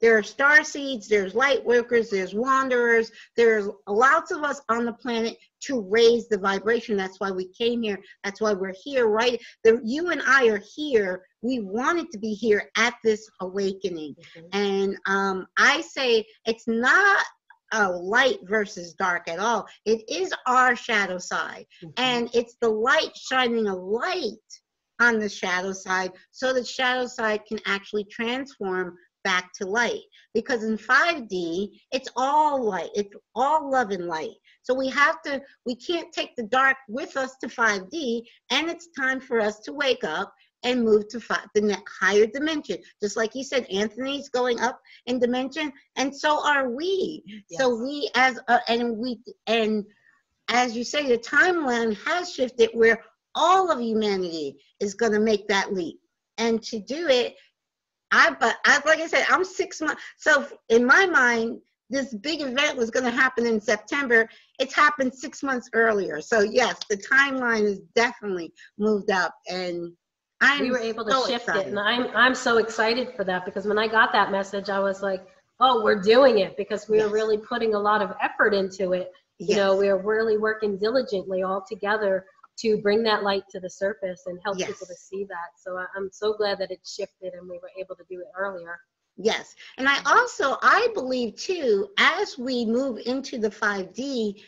there are star seeds, there's light workers, there's wanderers, there's lots of us on the planet to raise the vibration. That's why we came here. That's why we're here, right? You and I are here. We wanted to be here at this awakening. And I say it's not a light versus dark at all. It is our shadow side. And it's the light shining a light on the shadow side, so the shadow side can actually transform back to light. Because in 5D, it's all light, it's all love and light. So we can't take the dark with us to 5D, and it's time for us to wake up and move to the higher dimension. Just like you said, Anthony's going up in dimension, and so are we. Yes. So we and as you say, the timeline has shifted where all of humanity is going to make that leap. And to do it, like I said, I'm 6 months. So in my mind, this big event was going to happen in September. It's happened 6 months earlier. So yes, the timeline is definitely moved up, and we were able to shift it. And I'm so excited for that, because when I got that message, I was like, oh, we're doing it, because we were really putting a lot of effort into it. You know, we are really working diligently all together to bring that light to the surface and help people to see that. So I'm so glad that it shifted and we were able to do it earlier. Yes. And I believe too, as we move into the 5D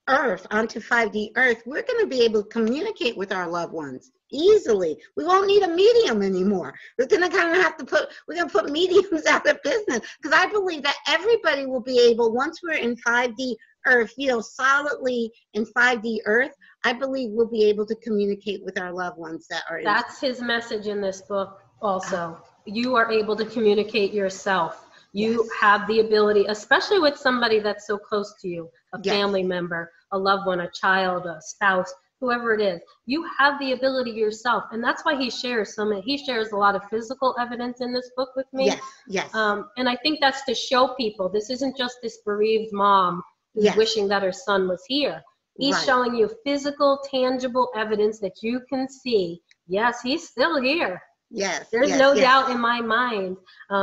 Earth, onto 5D Earth, we're going to be able to communicate with our loved ones easily. We won't need a medium anymore. We're going to kind of have to we're going to put mediums out of business, because I believe that everybody will be able, once we're in 5D Earth, you know, solidly in 5D Earth, I believe we'll be able to communicate with our loved ones that are. That's his message in this book also. You are able to communicate yourself. You have the ability, especially with somebody that's so close to you, a family member, a loved one, a child, a spouse, whoever it is. You have the ability yourself. And that's why he shares he shares a lot of physical evidence in this book with me. Yes, yes. And I think that's to show people this isn't just this bereaved mom who's wishing that her son was here. He's showing you physical, tangible evidence that you can see. Yes, he's still here. Yes. There's no doubt in my mind.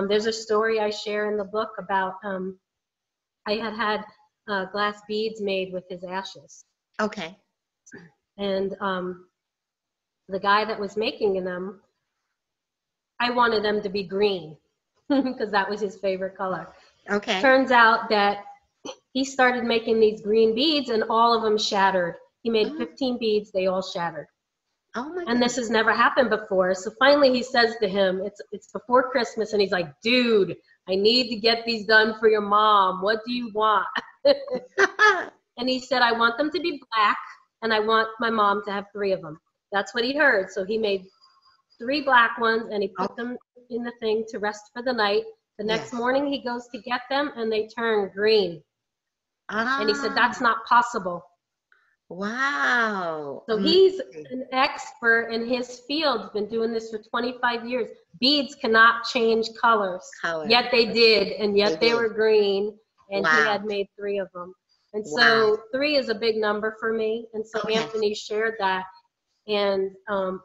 There's a story I share in the book about I had glass beads made with his ashes. Okay. And the guy that was making them, I wanted them to be green because that was his favorite color. Okay. Turns out that he started making these green beads and all of them shattered. He made 15 beads, they all shattered. Oh my and this has never happened before. So finally he says to him, it's before Christmas, and he's like, dude, I need to get these done for your mom. What do you want? And he said, I want them to be black, and I want my mom to have 3 of them. That's what he heard. So he made 3 black ones, and he put them in the thing to rest for the night. The next morning he goes to get them, and they turn green. And he said, that's not possible. Wow. So he's an expert in his field, been doing this for 25 years. Beads cannot change colors. Yet they did, and yet they were green, and he had made 3 of them. And so 3 is a big number for me. And so Anthony shared that. And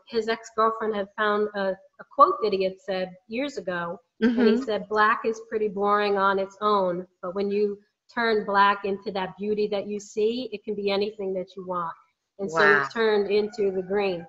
his ex-girlfriend had found a quote that he had said years ago. And he said, black is pretty boring on its own, but when you turn black into that beauty that you see, it can be anything that you want. And so it turned into the green.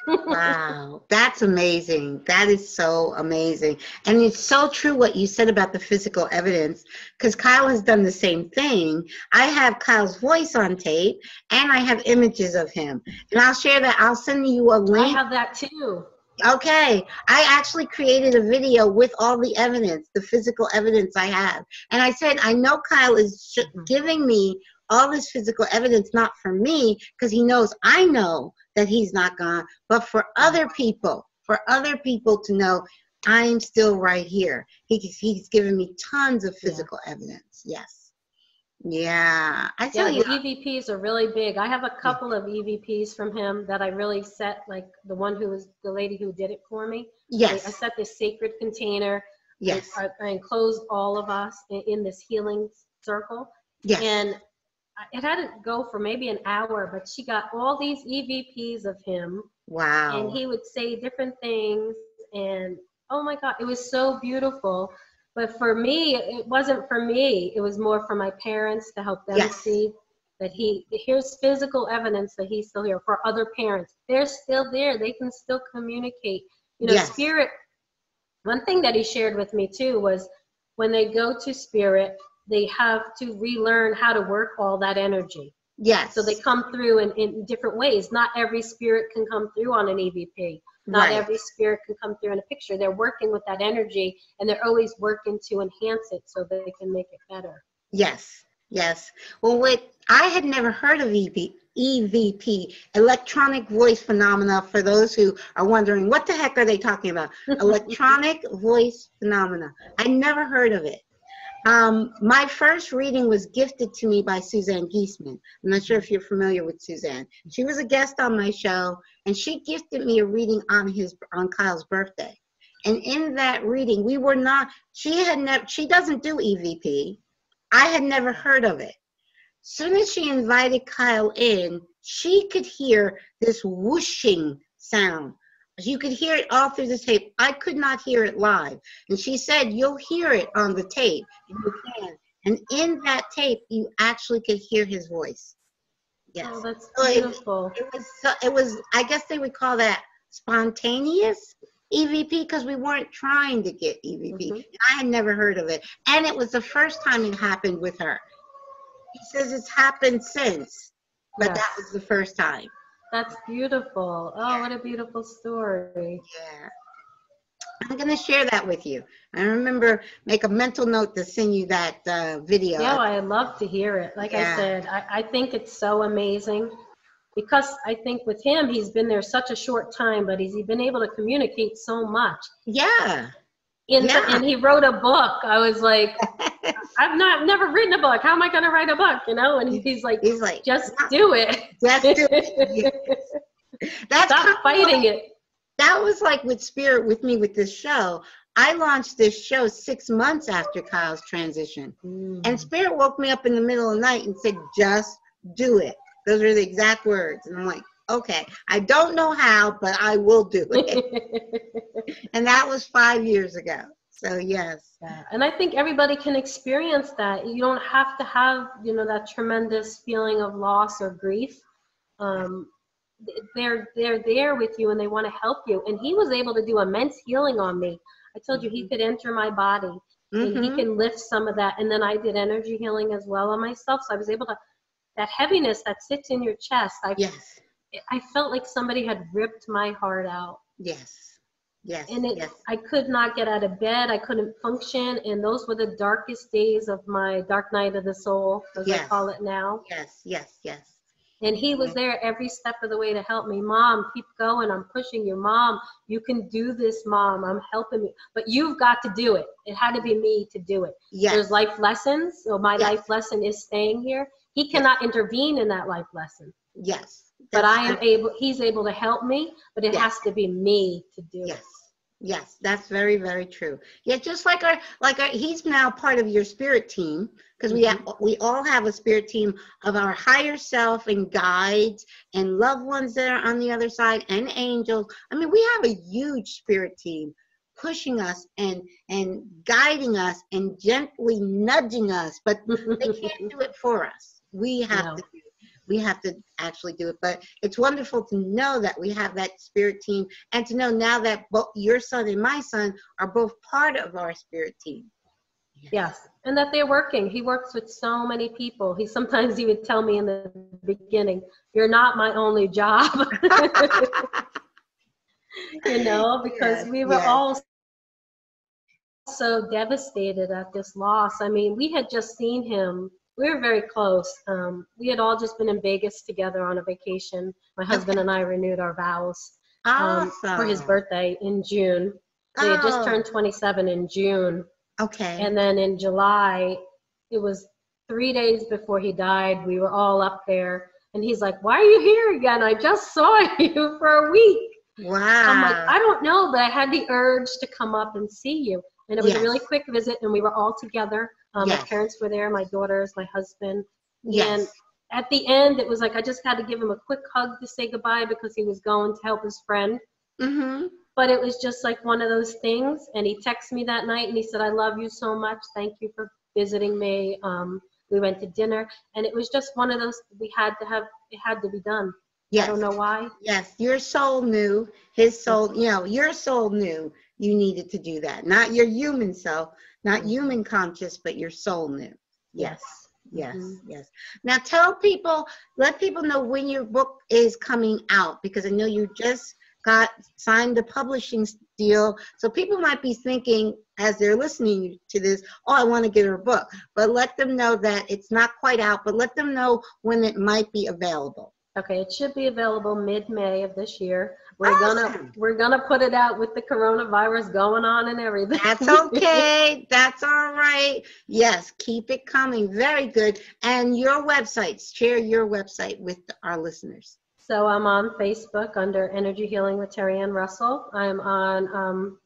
Wow, that's amazing. That is so amazing. And it's so true what you said about the physical evidence, because Kyle has done the same thing. I have Kyle's voice on tape, and I have images of him. And I'll share that. I'll send you a link. I have that too. Okay, I actually created a video with all the evidence, the physical evidence I have. And I said, I know Kyle is giving me all this physical evidence, not for me, because he knows I know that he's not gone, but for other people to know I'm still right here. He's given me tons of physical evidence. Yes. Yeah, I tell you, the EVPs are really big. I have a couple of EVPs from him that I really set, like the one who was the lady who did it for me. Yes. I set this sacred container. Yes. I enclosed all of us in this healing circle. Yes. And it had to go for maybe an hour, but she got all these EVPs of him. Wow. And he would say different things, and oh my God, it was so beautiful. But for me, it wasn't for me. It was more for my parents to help them see that here's physical evidence that he's still here. For other parents, they're still there. They can still communicate. You know, spirit. One thing that he shared with me too was when they go to spirit, they have to relearn how to work all that energy. Yes. So they come through in different ways. Not every spirit can come through on an EVP. Not every spirit can come through in a picture. They're working with that energy, and they're always working to enhance it so that they can make it better. Yes, yes. Well, I had never heard of EVP, electronic voice phenomena, for those who are wondering, what the heck are they talking about? Electronic voice phenomena. I never heard of it. My first reading was gifted to me by Suzanne Giesman. I'm not sure if you're familiar with Suzanne. She was a guest on my show, and she gifted me a reading on Kyle's birthday. And in that reading, she doesn't do EVP. I had never heard of it. Soon as she invited Kyle in, she could hear this whooshing sound. You could hear it all through the tape. I could not hear it live. And she said, you'll hear it on the tape. You can. And in that tape, you actually could hear his voice. Yes. Oh, that's beautiful. It was, I guess they would call that spontaneous. EVP because we weren't trying to get EVP. Mm-hmm. I had never heard of it. And it was the first time it happened with her. He says it's happened since, but Yes. that was the first time. That's beautiful. Oh, what a beautiful story. Yeah. I'm going to share that with you. I remember, make a mental note to send you that video. Yeah, I'd love to hear it. Like I said, I think it's so amazing because I think with him, he's been there such a short time, but he's been able to communicate so much. Yeah. And he wrote a book. I was like, I've never written a book. How am I going to write a book? You know? And he's like, just do it. Just do it. Stop fighting it. That was like with Spirit with me with this show. I launched this show 6 months after Kyle's transition. And Spirit woke me up in the middle of the night and said, just do it. Those are the exact words. And I'm like, okay, I don't know how, but I will do it. And that was 5 years ago. So yes. Yeah. And I think everybody can experience that. You don't have to have, you know, that tremendous feeling of loss or grief. They're there with you and they want to help you. And he was able to do immense healing on me. I told you he could enter my body and he can lift some of that. And then I did energy healing as well on myself. So I was able to, that heaviness that sits in your chest, I felt like somebody had ripped my heart out. Yes. Yes. And I could not get out of bed. I couldn't function. And those were the darkest days of my dark night of the soul, as I call it now. Yes, yes, yes. And he was there every step of the way to help me. Mom, keep going. I'm pushing you. Mom, you can do this, Mom. I'm helping you. But you've got to do it. It had to be me to do it. Yes. There's life lessons. So my life lesson is staying here. He cannot intervene in that life lesson. Yes. But he's able to help me, but it has to be me to do it. Yes, that's very, very true. Yeah, just like he's now part of your spirit team, because we all have a spirit team of our higher self and guides and loved ones that are on the other side and angels. I mean, we have a huge spirit team pushing us and guiding us and gently nudging us, but they can't do it for us. We have to do it. We have to actually do it. But it's wonderful to know that we have that spirit team and to know now that both your son and my son are both part of our spirit team. Yes. And that they're working. He works with so many people. Sometimes he would tell me in the beginning, you're not my only job. You know, because we were all so devastated at this loss. I mean, we had just seen him. We were very close. We had all just been in Vegas together on a vacation. My husband and I renewed our vows for his birthday in June. So he had just turned 27 in June. Okay. And then in July, it was 3 days before he died. We were all up there. And he's like, why are you here again? I just saw you for a week. Wow. I'm like, I don't know, but I had the urge to come up and see you. And it was a really quick visit, and we were all together. My parents were there, my daughters, my husband. And at the end, it was like I just had to give him a quick hug to say goodbye because he was going to help his friend. But it was just like one of those things. And he texted me that night, and he said, I love you so much. Thank you for visiting me. We went to dinner. And it was just one of those, it had to be done. I don't know why. Yes, your soul knew, his soul, you know, your soul knew you needed to do that. Not your human self, not human conscious, but your soul knew. Yes. Yes. Now let people know when your book is coming out, because I know you just signed the publishing deal. So people might be thinking as they're listening to this, oh, I want to get her book. But let them know that it's not quite out, but let them know when it might be available. Okay, it should be available mid-May of this year. We're gonna put it out with the coronavirus going on and everything. That's okay. That's all right. Yes, keep it coming. Very good. And your websites, share your website with our listeners. So I'm on Facebook under Energy Healing with Terri-Ann Russell. I'm on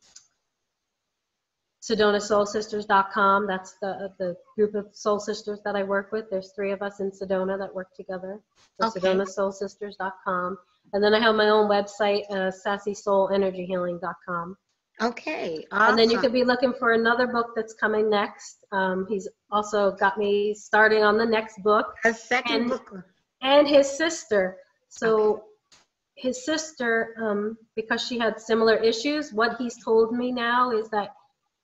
SedonaSoulSisters.com. That's the group of soul sisters that I work with. There's 3 of us in Sedona that work together. So SedonaSoulSisters.com. And then I have my own website, SassySoulEnergyHealing.com. Okay, awesome. And then you could be looking for another book that's coming next. He's also got me starting on the next book. A second book. And his sister. So his sister, because she had similar issues, what he's told me now is that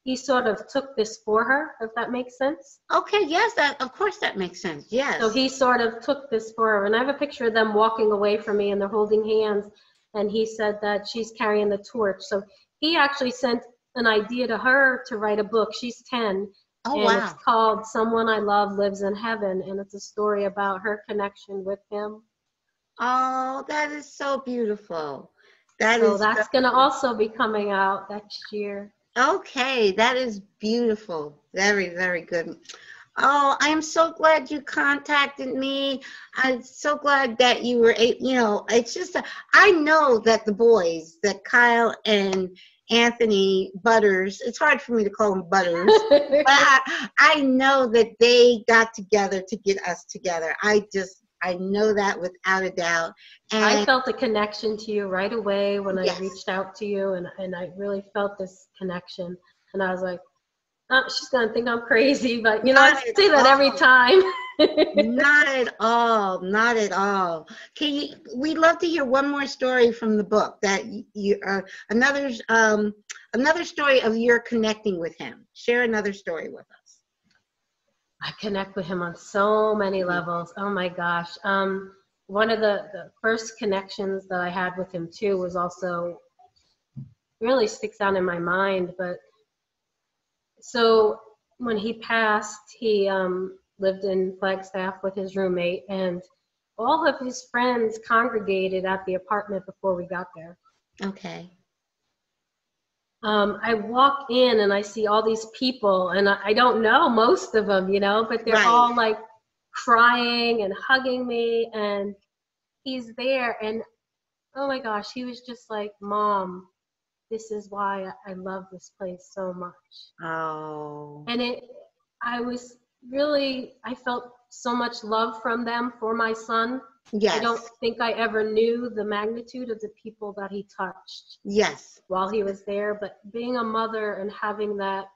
he sort of took this for her, if that makes sense. Okay, yes, of course that makes sense, yes. So he sort of took this for her. And I have a picture of them walking away from me and they're holding hands. And he said that she's carrying the torch. So he actually sent an idea to her to write a book. She's 10. Oh, and wow. It's called Someone I Love Lives in Heaven. And it's a story about her connection with him. Oh, that is so beautiful. That's going to also be coming out next year. Okay, that is beautiful. Very, very good. Oh, I'm so glad you contacted me. I'm so glad that you were, it's just, I know that the boys, that Kyle and Anthony Butters, it's hard for me to call them Butters, but I know that they got together to get us together. I know that without a doubt. And I felt a connection to you right away when yes. I reached out to you, and I really felt this connection. And I was like, oh, she's going to think I'm crazy, but, I say that every time. Not at all. Not at all. We'd love to hear one more story from the book, that another story of your connecting with him. Share another story with us. I connect with him on so many levels. Oh my gosh. One of the first connections that I had with him too was also really sticks out in my mind. But so when he passed, he lived in Flagstaff with his roommate, and all of his friends congregated at the apartment before we got there. Okay. I walk in and I see all these people, and I don't know most of them, but they're right. all like crying and hugging me, and he's there, and oh my gosh, he was just like, Mom, this is why I love this place so much. Oh. And I felt so much love from them for my son. Yes. I don't think I ever knew the magnitude of the people that he touched. Yes. While he was there, but being a mother and having that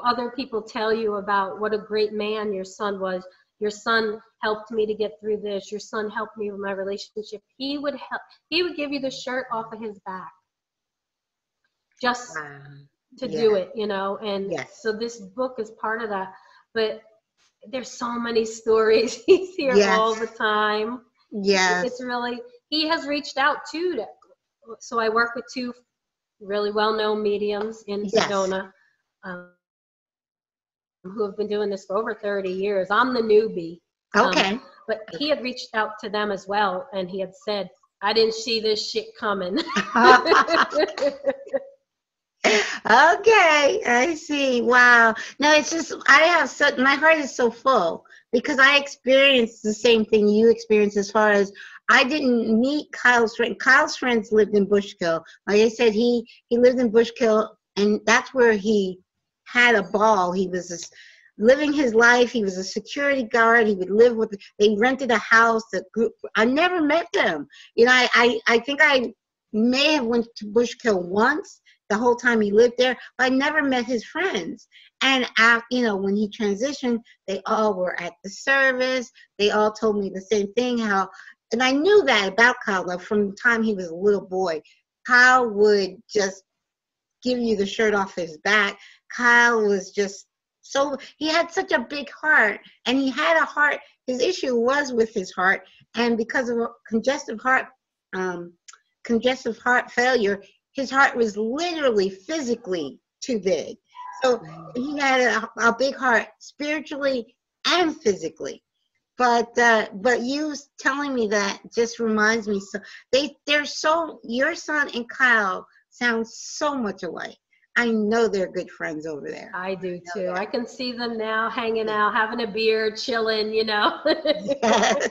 other people tell you about what a great man your son was. Your son helped me to get through this. Your son helped me with my relationship. He would give you the shirt off of his back just to do it, and yes. So this book is part of that. But there's so many stories. He's here yes. all the time. Yes. It's really, he has reached out too. So I work with two really well-known mediums in yes. Sedona who have been doing this for over 30 years. I'm the newbie. Okay. But he had reached out to them as well, and he had said, I didn't see this shit coming. Okay, I see. Wow. No, it's just, my heart is so full because I experienced the same thing you experienced, as far as I didn't meet Kyle's friend. Kyle's friends lived in Bushkill. Like I said, he lived in Bushkill, and that's where he had a ball. He was just living his life. He was a security guard. He would live they rented a house. I never met them. I think I may have went to Bushkill once, the whole time he lived there, but I never met his friends. And when he transitioned, they all were at the service. They all told me the same thing, and I knew that about Kyle from the time he was a little boy. Kyle would just give you the shirt off his back. Kyle was just he had such a big heart, and he had a heart. His issue was with his heart, and because of congestive heart failure, his heart was literally physically too big. So he had a big heart spiritually and physically. But you telling me that just reminds me. So your son and Kyle sound so much alike. I know they're good friends over there. I do too. I can see them now hanging out, having a beer, chilling, Yes.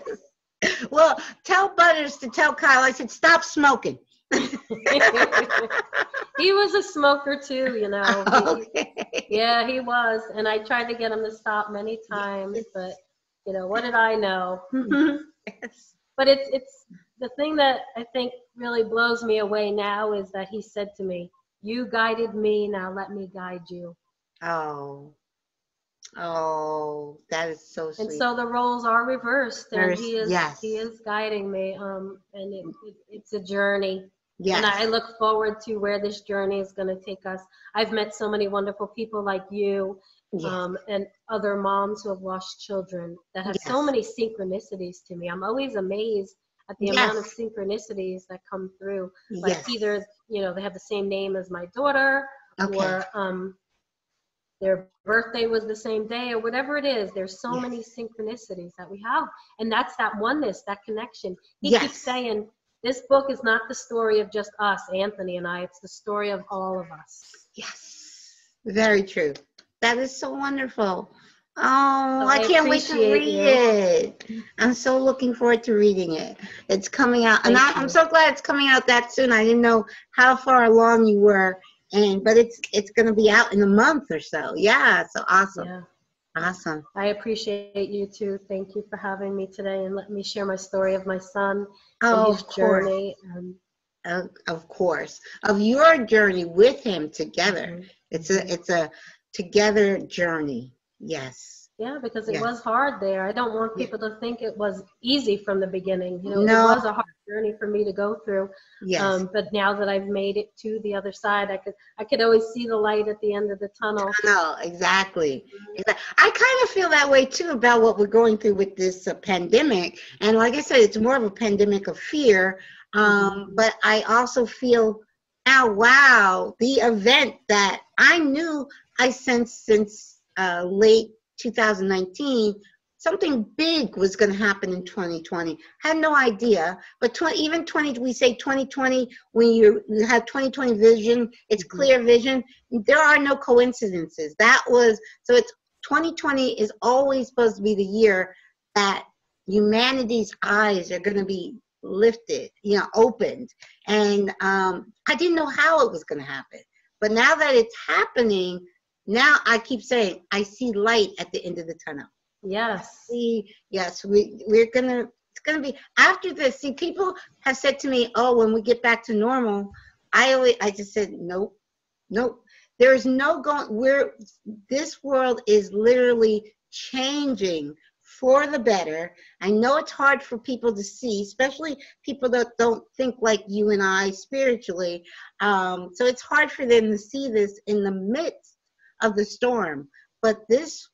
Well, tell Butters to tell Kyle, I said, stop smoking. He was a smoker too, Okay. Yeah, he was. And I tried to get him to stop many times, but what did I know? Yes. But it's the thing that I think really blows me away now is that he said to me, you guided me, now let me guide you. Oh, Oh, that is so And sweet. so the roles are reversed, and Yes. he is guiding me. And it's a journey. And Yes. I look forward to where this journey is going to take us. I've met so many wonderful people like you, Yes. and other moms who have lost children that have so Yes. many synchronicities to me. I'm always amazed at the amount of Yes. synchronicities that come through. Like Yes. either, they have the same name as my daughter, Okay. or their birthday was the same day, or whatever it is. There's so Yes. many synchronicities that we have. And that's that oneness, that connection. He Yes. keeps saying, this book is not the story of just us, Anthony and I. It's the story of all of us. Yes. Very true. That is so wonderful. Oh, So I can't wait to appreciate read you. it. I'm so looking forward to reading it. It's coming out, and Thank I'm you. so glad it's coming out that soon. I didn't know how far along you were, but it's going to be out in a month or so. Yeah, so awesome. Yeah. Awesome. I appreciate you too. Thank you for having me today and letting me share my story of my son Oh, and his of course. journey. Of course. Of your journey with him together. Mhm. It's a together journey. Yes. Yeah, because it Yes. was hard there. I don't want people to think it was easy from the beginning. No. It was a hard journey for me to go through. Yes. But now that I've made it to the other side, I could always see the light at the end of the tunnel. No, exactly. I kind of feel that way too about what we're going through with this pandemic. And like I said, it's more of a pandemic of fear. But I also feel now, wow, the event that I knew I sensed since late 2019, something big was going to happen in 2020. Had no idea, but even 20, we say 2020, when you have 2020 vision, it's clear vision. There are no coincidences. So it's 2020 is always supposed to be the year that humanity's eyes are going to be lifted, opened. And I didn't know how it was going to happen. But now that it's happening, now I keep saying, I see light at the end of the tunnel. Yes. It's gonna be after this. See, people have said to me, oh, when we get back to normal, I just said, nope. There's no going, this world is literally changing for the better. I know it's hard for people to see, especially people that don't think like you and I spiritually. So it's hard for them to see this in the midst of the storm. But this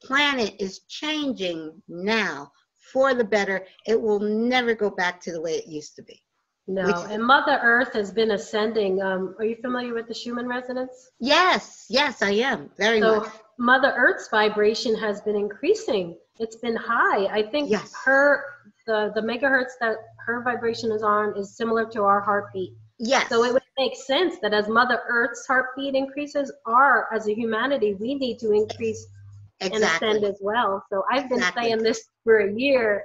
planet is changing now for the better. It will never go back to the way it used to be. No, and Mother Earth has been ascending. Are you familiar with the Schumann resonance? Yes, I am, very much. So Mother Earth's vibration has been increasing. It's been high. I think the megahertz that her vibration is on is similar to our heartbeat. Yes. So it would make sense that as Mother Earth's heartbeat increases, as a humanity, we need to increase and ascend as well. So I've been saying this for a year.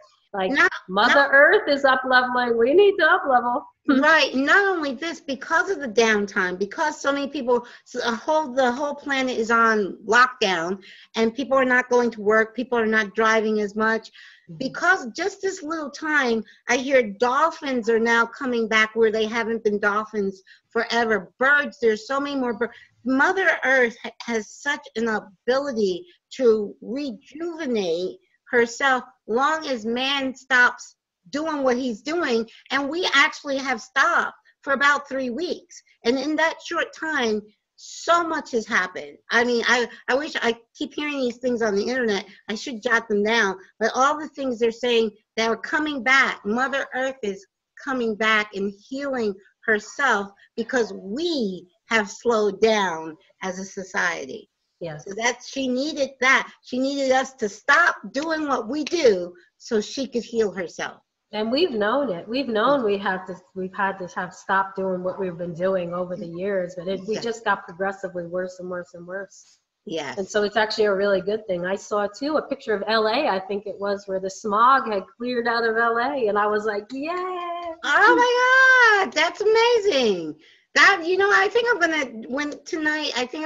Mother Earth is up leveling. We need to up level. Right. Not only this, because of the downtime, because so many people, the whole planet is on lockdown, and people are not going to work. People are not driving as much. Because just this little time, I hear dolphins are now coming back where they haven't been dolphins forever. Birds, there's so many more birds. Mother Earth has such an ability to rejuvenate herself long as man stops doing what he's doing. And we actually have stopped for about 3 weeks. And in that short time, so much has happened. I mean, I wish I keep hearing these things on the internet. I should jot them down. But all the things they're saying that are coming back, Mother Earth is coming back and healing herself because we have slowed down as a society. Yes. So she needed that. She needed us to stop doing what we do so she could heal herself. And we've known it. We've known we've had to have stopped doing what we've been doing over the years, but we just got progressively worse and worse and worse. Yes. And so it's actually a really good thing. I saw too a picture of LA, I think it was, where the smog had cleared out of LA, and I was like, yeah. Oh my God, that's amazing. That, I think I'm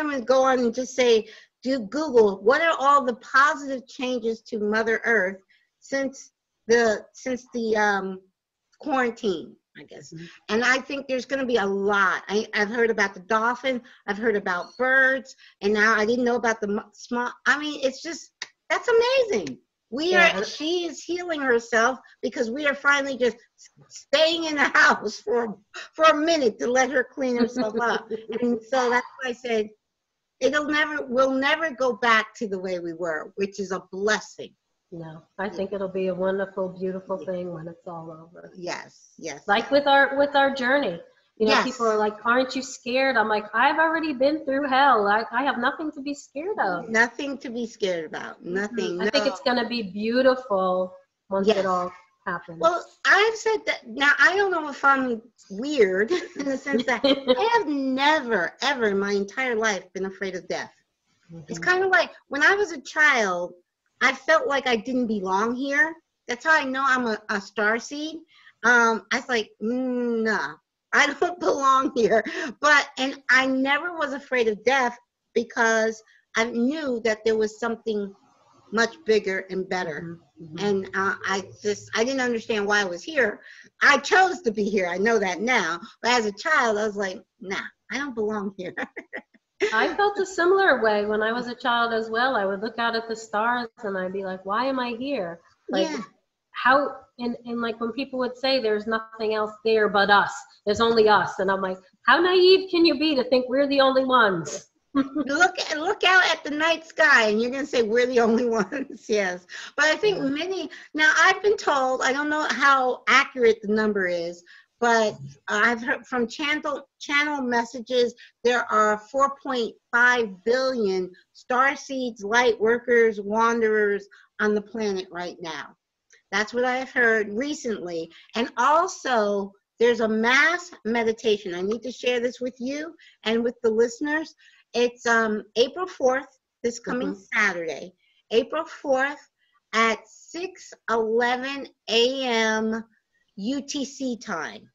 gonna go on and just say, do Google, what are all the positive changes to Mother Earth since the quarantine? I guess. And I think there's going to be a lot. I've heard about the dolphin. I've heard about birds. And now I didn't know about the small. I mean, it's just, that's amazing. She is healing herself because we are finally just staying in the house for a minute to let her clean herself up. And so that's why I said, we'll never go back to the way we were, which is a blessing. No, I think it'll be a wonderful, beautiful thing when it's all over. Yes, yes. Like with our journey. You know, people are like, aren't you scared? I'm like, I've already been through hell. I have nothing to be scared of. Nothing to be scared about. Nothing. I think it's going to be beautiful once it all happens. Well, I've said that. Now, I don't know if I'm weird in the sense that I have never, ever in my entire life been afraid of death. It's kind of like when I was a child, I felt like I didn't belong here. That's how I know I'm a starseed. I was like, nah, I don't belong here. And I never was afraid of death because I knew that there was something much bigger and better. And I didn't understand why I was here. I chose to be here. I know that now. But as a child, I was like, nah, I don't belong here. I felt a similar way when I was a child as well. I would look out at the stars and I'd be like, why am I here? Like, how, and like when people would say there's nothing else there but us, there's only us. And I'm like, how naive can you be to think we're the only ones? Look out at the night sky and you're going to say we're the only ones. Yes. But I think now I've been told, I don't know how accurate the number is, but I've heard from channel messages, there are 4.5 billion starseeds, light workers, wanderers on the planet right now. That's what I've heard recently. And also, there's a mass meditation. I need to share this with you and with the listeners. It's April 4th, this coming Saturday, April 4th at 6:11 a.m. UTC time,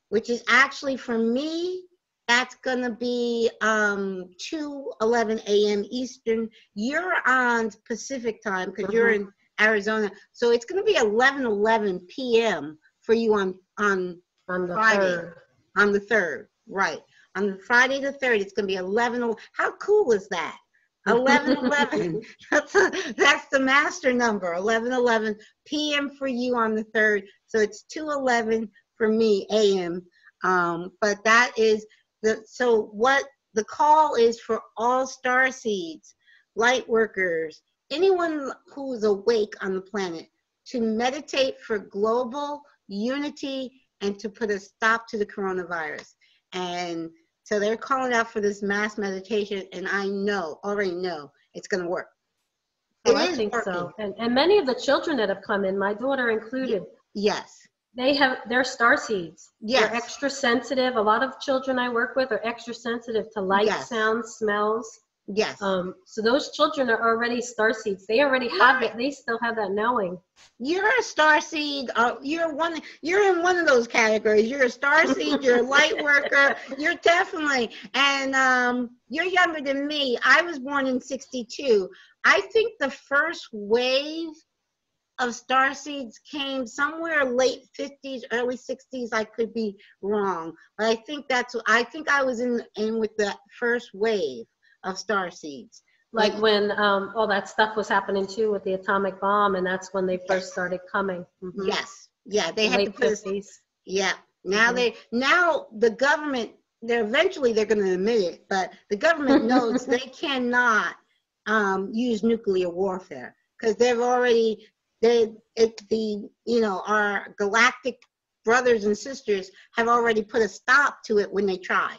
which is actually for me, that's going to be 2:11 a.m. Eastern. You're on Pacific time because you're in Arizona. So it's going to be 11:11 p.m. for you on the Friday. 3rd. On the 3rd, right. On Friday the 3rd, it's going to be 11. How cool is that? 11:11. That's the master number. 11:11 p.m. for you on the 3rd. So it's 2:11 for me a.m. But that is so what the call is for all starseeds, light workers, anyone who is awake on the planet to meditate for global unity and to put a stop to the coronavirus. And so they're calling out for this mass meditation, and I already know it's going to work. I think so. And many of the children that have come in, my daughter included. Yes. They're starseeds. Yes. They're extra sensitive. A lot of children I work with are extra sensitive to light, sounds, smells. Yes. So those children are already starseeds. They already have it. They still have that knowing. You're a starseed. You're in one of those categories. You're a starseed. You're a light worker. You're definitely. And you're younger than me. I was born in '62. I think the first wave of starseeds came somewhere late 50s, early 60s. I could be wrong, but I think I was in with the first wave of starseeds. Like when all that stuff was happening too with the atomic bomb, and that's when they first started coming. Yes. Yeah, they had to put 50s. Yeah. Now the government, they're going to admit it, but the government knows they cannot use nuclear warfare because they've already our galactic brothers and sisters have already put a stop to it when they try.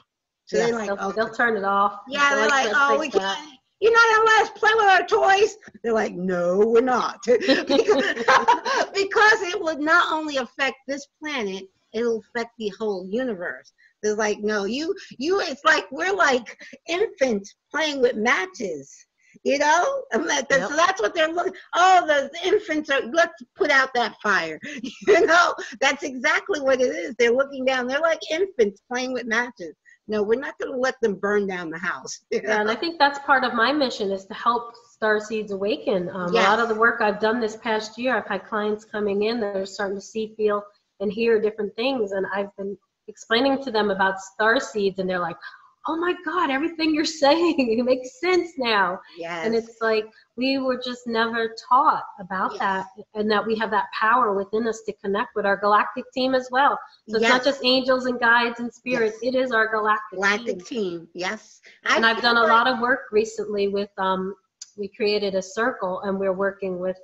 So they're like, they'll turn it off. Yeah, they're like, we can't. You're not gonna let us play with our toys. They're like, no, we're not, because it would not only affect this planet, it'll affect the whole universe. They're like, no, you. It's like we're like infants playing with matches. So that's what they're looking. Oh, the infants are. Let's put out that fire. That's exactly what it is. They're looking down. They're like infants playing with matches. No, we're not going to let them burn down the house. Yeah, and I think that's part of my mission is to help starseeds awaken. A lot of the work I've done this past year, I've had clients coming in that are starting to see, feel, and hear different things. And I've been explaining to them about star seeds, and they're like, oh my God, everything you're saying, it makes sense now. Yes. And it's like, we were just never taught about that, and that we have that power within us to connect with our galactic team as well. So it's not just angels and guides and spirits, it is our galactic team. Yes. And I've done a lot of work recently with, we created a circle, and we're working with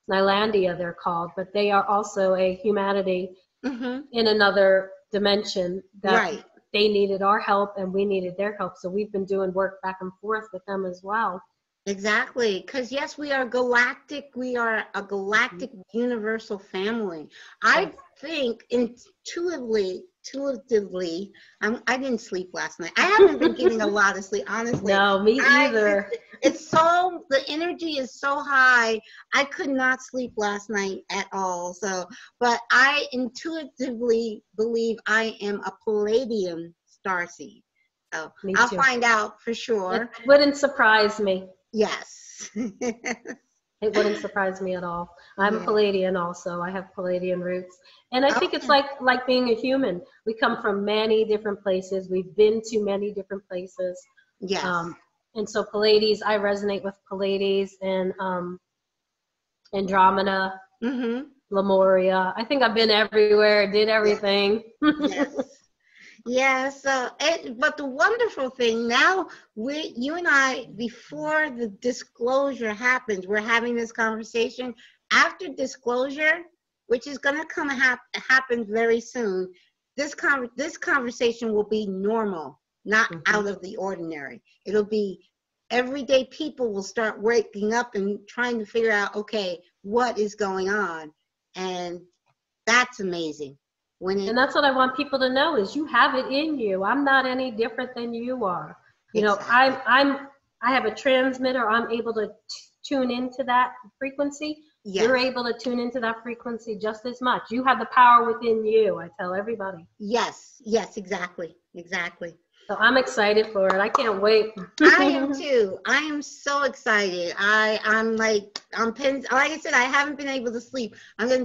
Nylandia, they're called, but they are also a humanity in another dimension that they needed our help and we needed their help. So we've been doing work back and forth with them as well. Exactly, because yes, we are galactic. We are a galactic universal family. I think intuitively, I didn't sleep last night. I haven't been getting a lot of sleep, honestly. No, me either. It's so, the energy is so high. I could not sleep last night at all. So, but I intuitively believe I am a Palladium starseed. So I'll find out for sure. It wouldn't surprise me. Yes. It wouldn't surprise me at all. I'm Palladian also. I have Palladian roots. And I think it's like being a human. We come from many different places. We've been to many different places. Yes. And so Pallades, I resonate with Pallades and Andromeda, Lemuria. I think I've been everywhere, did everything. Yes. Yes, but the wonderful thing now, you and I, before the disclosure happens, we're having this conversation. After disclosure, which is going to come happen very soon, this conversation will be normal, not out of the ordinary. It'll be everyday people will start waking up and trying to figure out, okay, what is going on? And that's amazing. And that's what I want people to know is you have it in you. I'm not any different than you are. You know, I have a transmitter. I'm able to tune into that frequency. Yes. You're able to tune into that frequency just as much. You have the power within you. I tell everybody. Yes. Yes, exactly. Exactly. So I'm excited for it. I can't wait. I am too. I am so excited. I'm like I said, I haven't been able to sleep.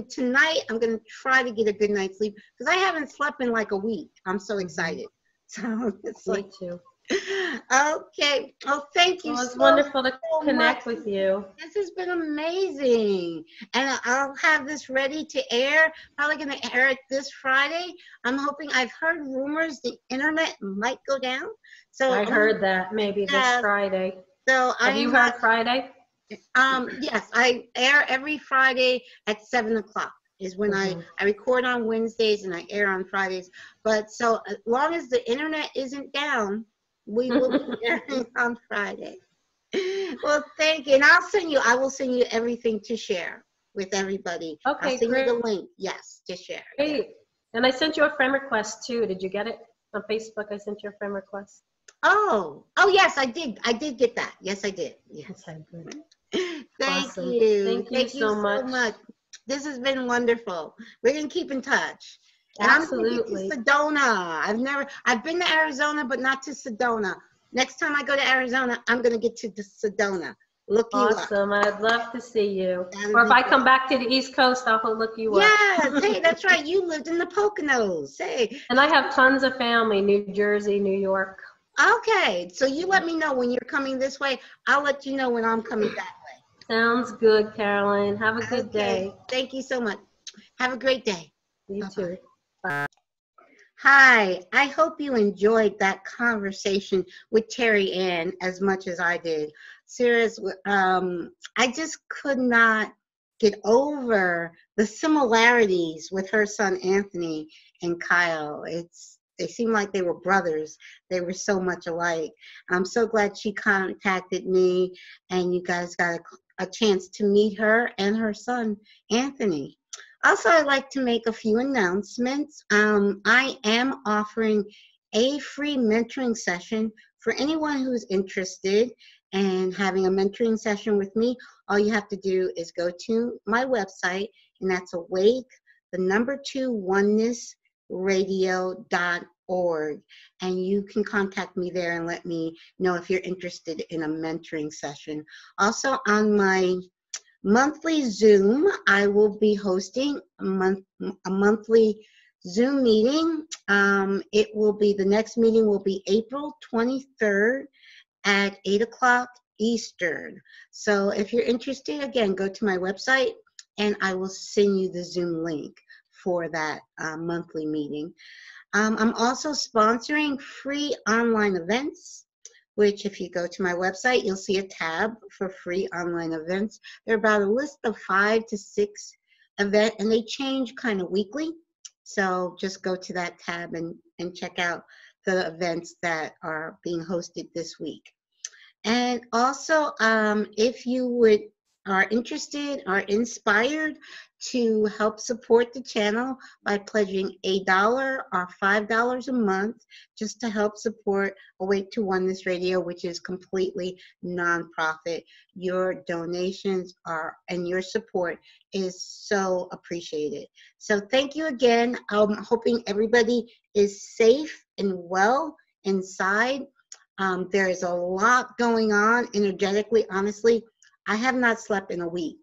Tonight I'm gonna try to get a good night's sleep because I haven't slept in like a week. I'm so excited. So it's me too. Okay. Oh, thank you. Well, it's wonderful to connect with you. This has been amazing. And I'll have this ready to air. Probably going to air it this Friday. I'm hoping, I've heard rumors the internet might go down. So I heard that maybe this Friday. So have you heard Friday? Yes, I air every Friday at 7 o'clock. Is when I record on Wednesdays and I air on Fridays. But so as long as the internet isn't down, we will be airing on Friday. Well, thank you. And I will send you everything to share with everybody. Okay, I'll send you the link, yes, to share. Great. Yeah. And I sent you a friend request too. Did you get it? On Facebook, I sent you a friend request. Oh, yes, I did. I did get that. Yes, I did. Yes. Okay, good. Thank you. Thank you so much. This has been wonderful. We're going to keep in touch. And absolutely. I'm going to Sedona. I've been to Arizona, but not to Sedona. Next time I go to Arizona, I'm going to get to Sedona. Look you up. Awesome. I'd love to see you. Or if I come back to the East Coast, I'll look you up. Yes. Hey, that's right. You lived in the Poconos. Hey. And I have tons of family, New Jersey, New York. Okay. So you let me know when you're coming this way. I'll let you know when I'm coming that way. Sounds good, Caroline. Have a good day. Thank you so much. Have a great day. You too. Bye. Hi, I hope you enjoyed that conversation with Terri-Ann as much as I did. Serious, I just could not get over the similarities with her son Anthony and Kyle. They seem like they were brothers. They were so much alike. I'm so glad she contacted me and you guys got a chance to meet her and her son Anthony. Also, I'd like to make a few announcements. I am offering a free mentoring session for anyone who's interested in having a mentoring session with me. All you have to do is go to my website, and that's onenessradio.org. And you can contact me there and let me know if you're interested in a mentoring session. Also, on my Monthly Zoom, I will be hosting a monthly Zoom meeting. It will be, the next meeting will be April 23rd at 8 o'clock Eastern. So if you're interested, again, go to my website and I will send you the Zoom link for that monthly meeting. I'm also sponsoring free online events, which if you go to my website, you'll see a tab for free online events. They're about a list of 5 to 6 events, and they change kind of weekly. So just go to that tab and check out the events that are being hosted this week. And also, if you are interested or inspired to help support the channel by pledging $1 or $5 a month, just to help support Awake to Oneness Radio, which is completely nonprofit. Your donations and your support is so appreciated. So thank you again. I'm hoping everybody is safe and well inside. There is a lot going on energetically. Honestly, I have not slept in a week.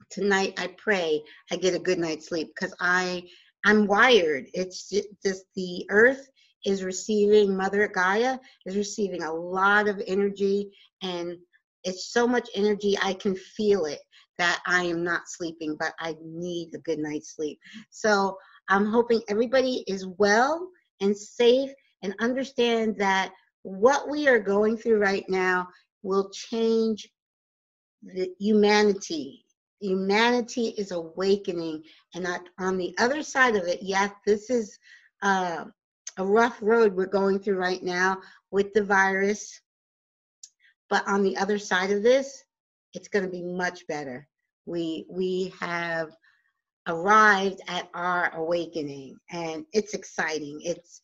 Tonight, I pray I get a good night's sleep because I'm wired. It's just the earth is receiving, Mother Gaia is receiving a lot of energy, and it's so much energy I can feel it that I am not sleeping, but I need a good night's sleep. So I'm hoping everybody is well and safe and understand that what we are going through right now will change the humanity. Humanity is awakening, and on the other side of it, yes, this is a rough road we're going through right now with the virus, but on the other side of this, it's going to be much better. We have arrived at our awakening, and it's exciting. It's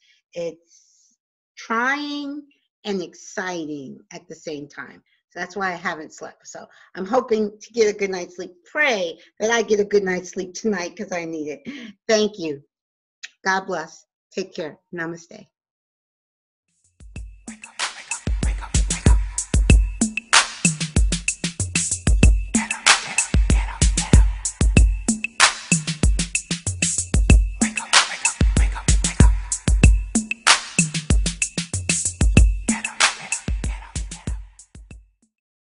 trying and exciting at the same time. So that's why I haven't slept. So I'm hoping to get a good night's sleep. Pray that I get a good night's sleep tonight because I need it. Thank you. God bless. Take care. Namaste.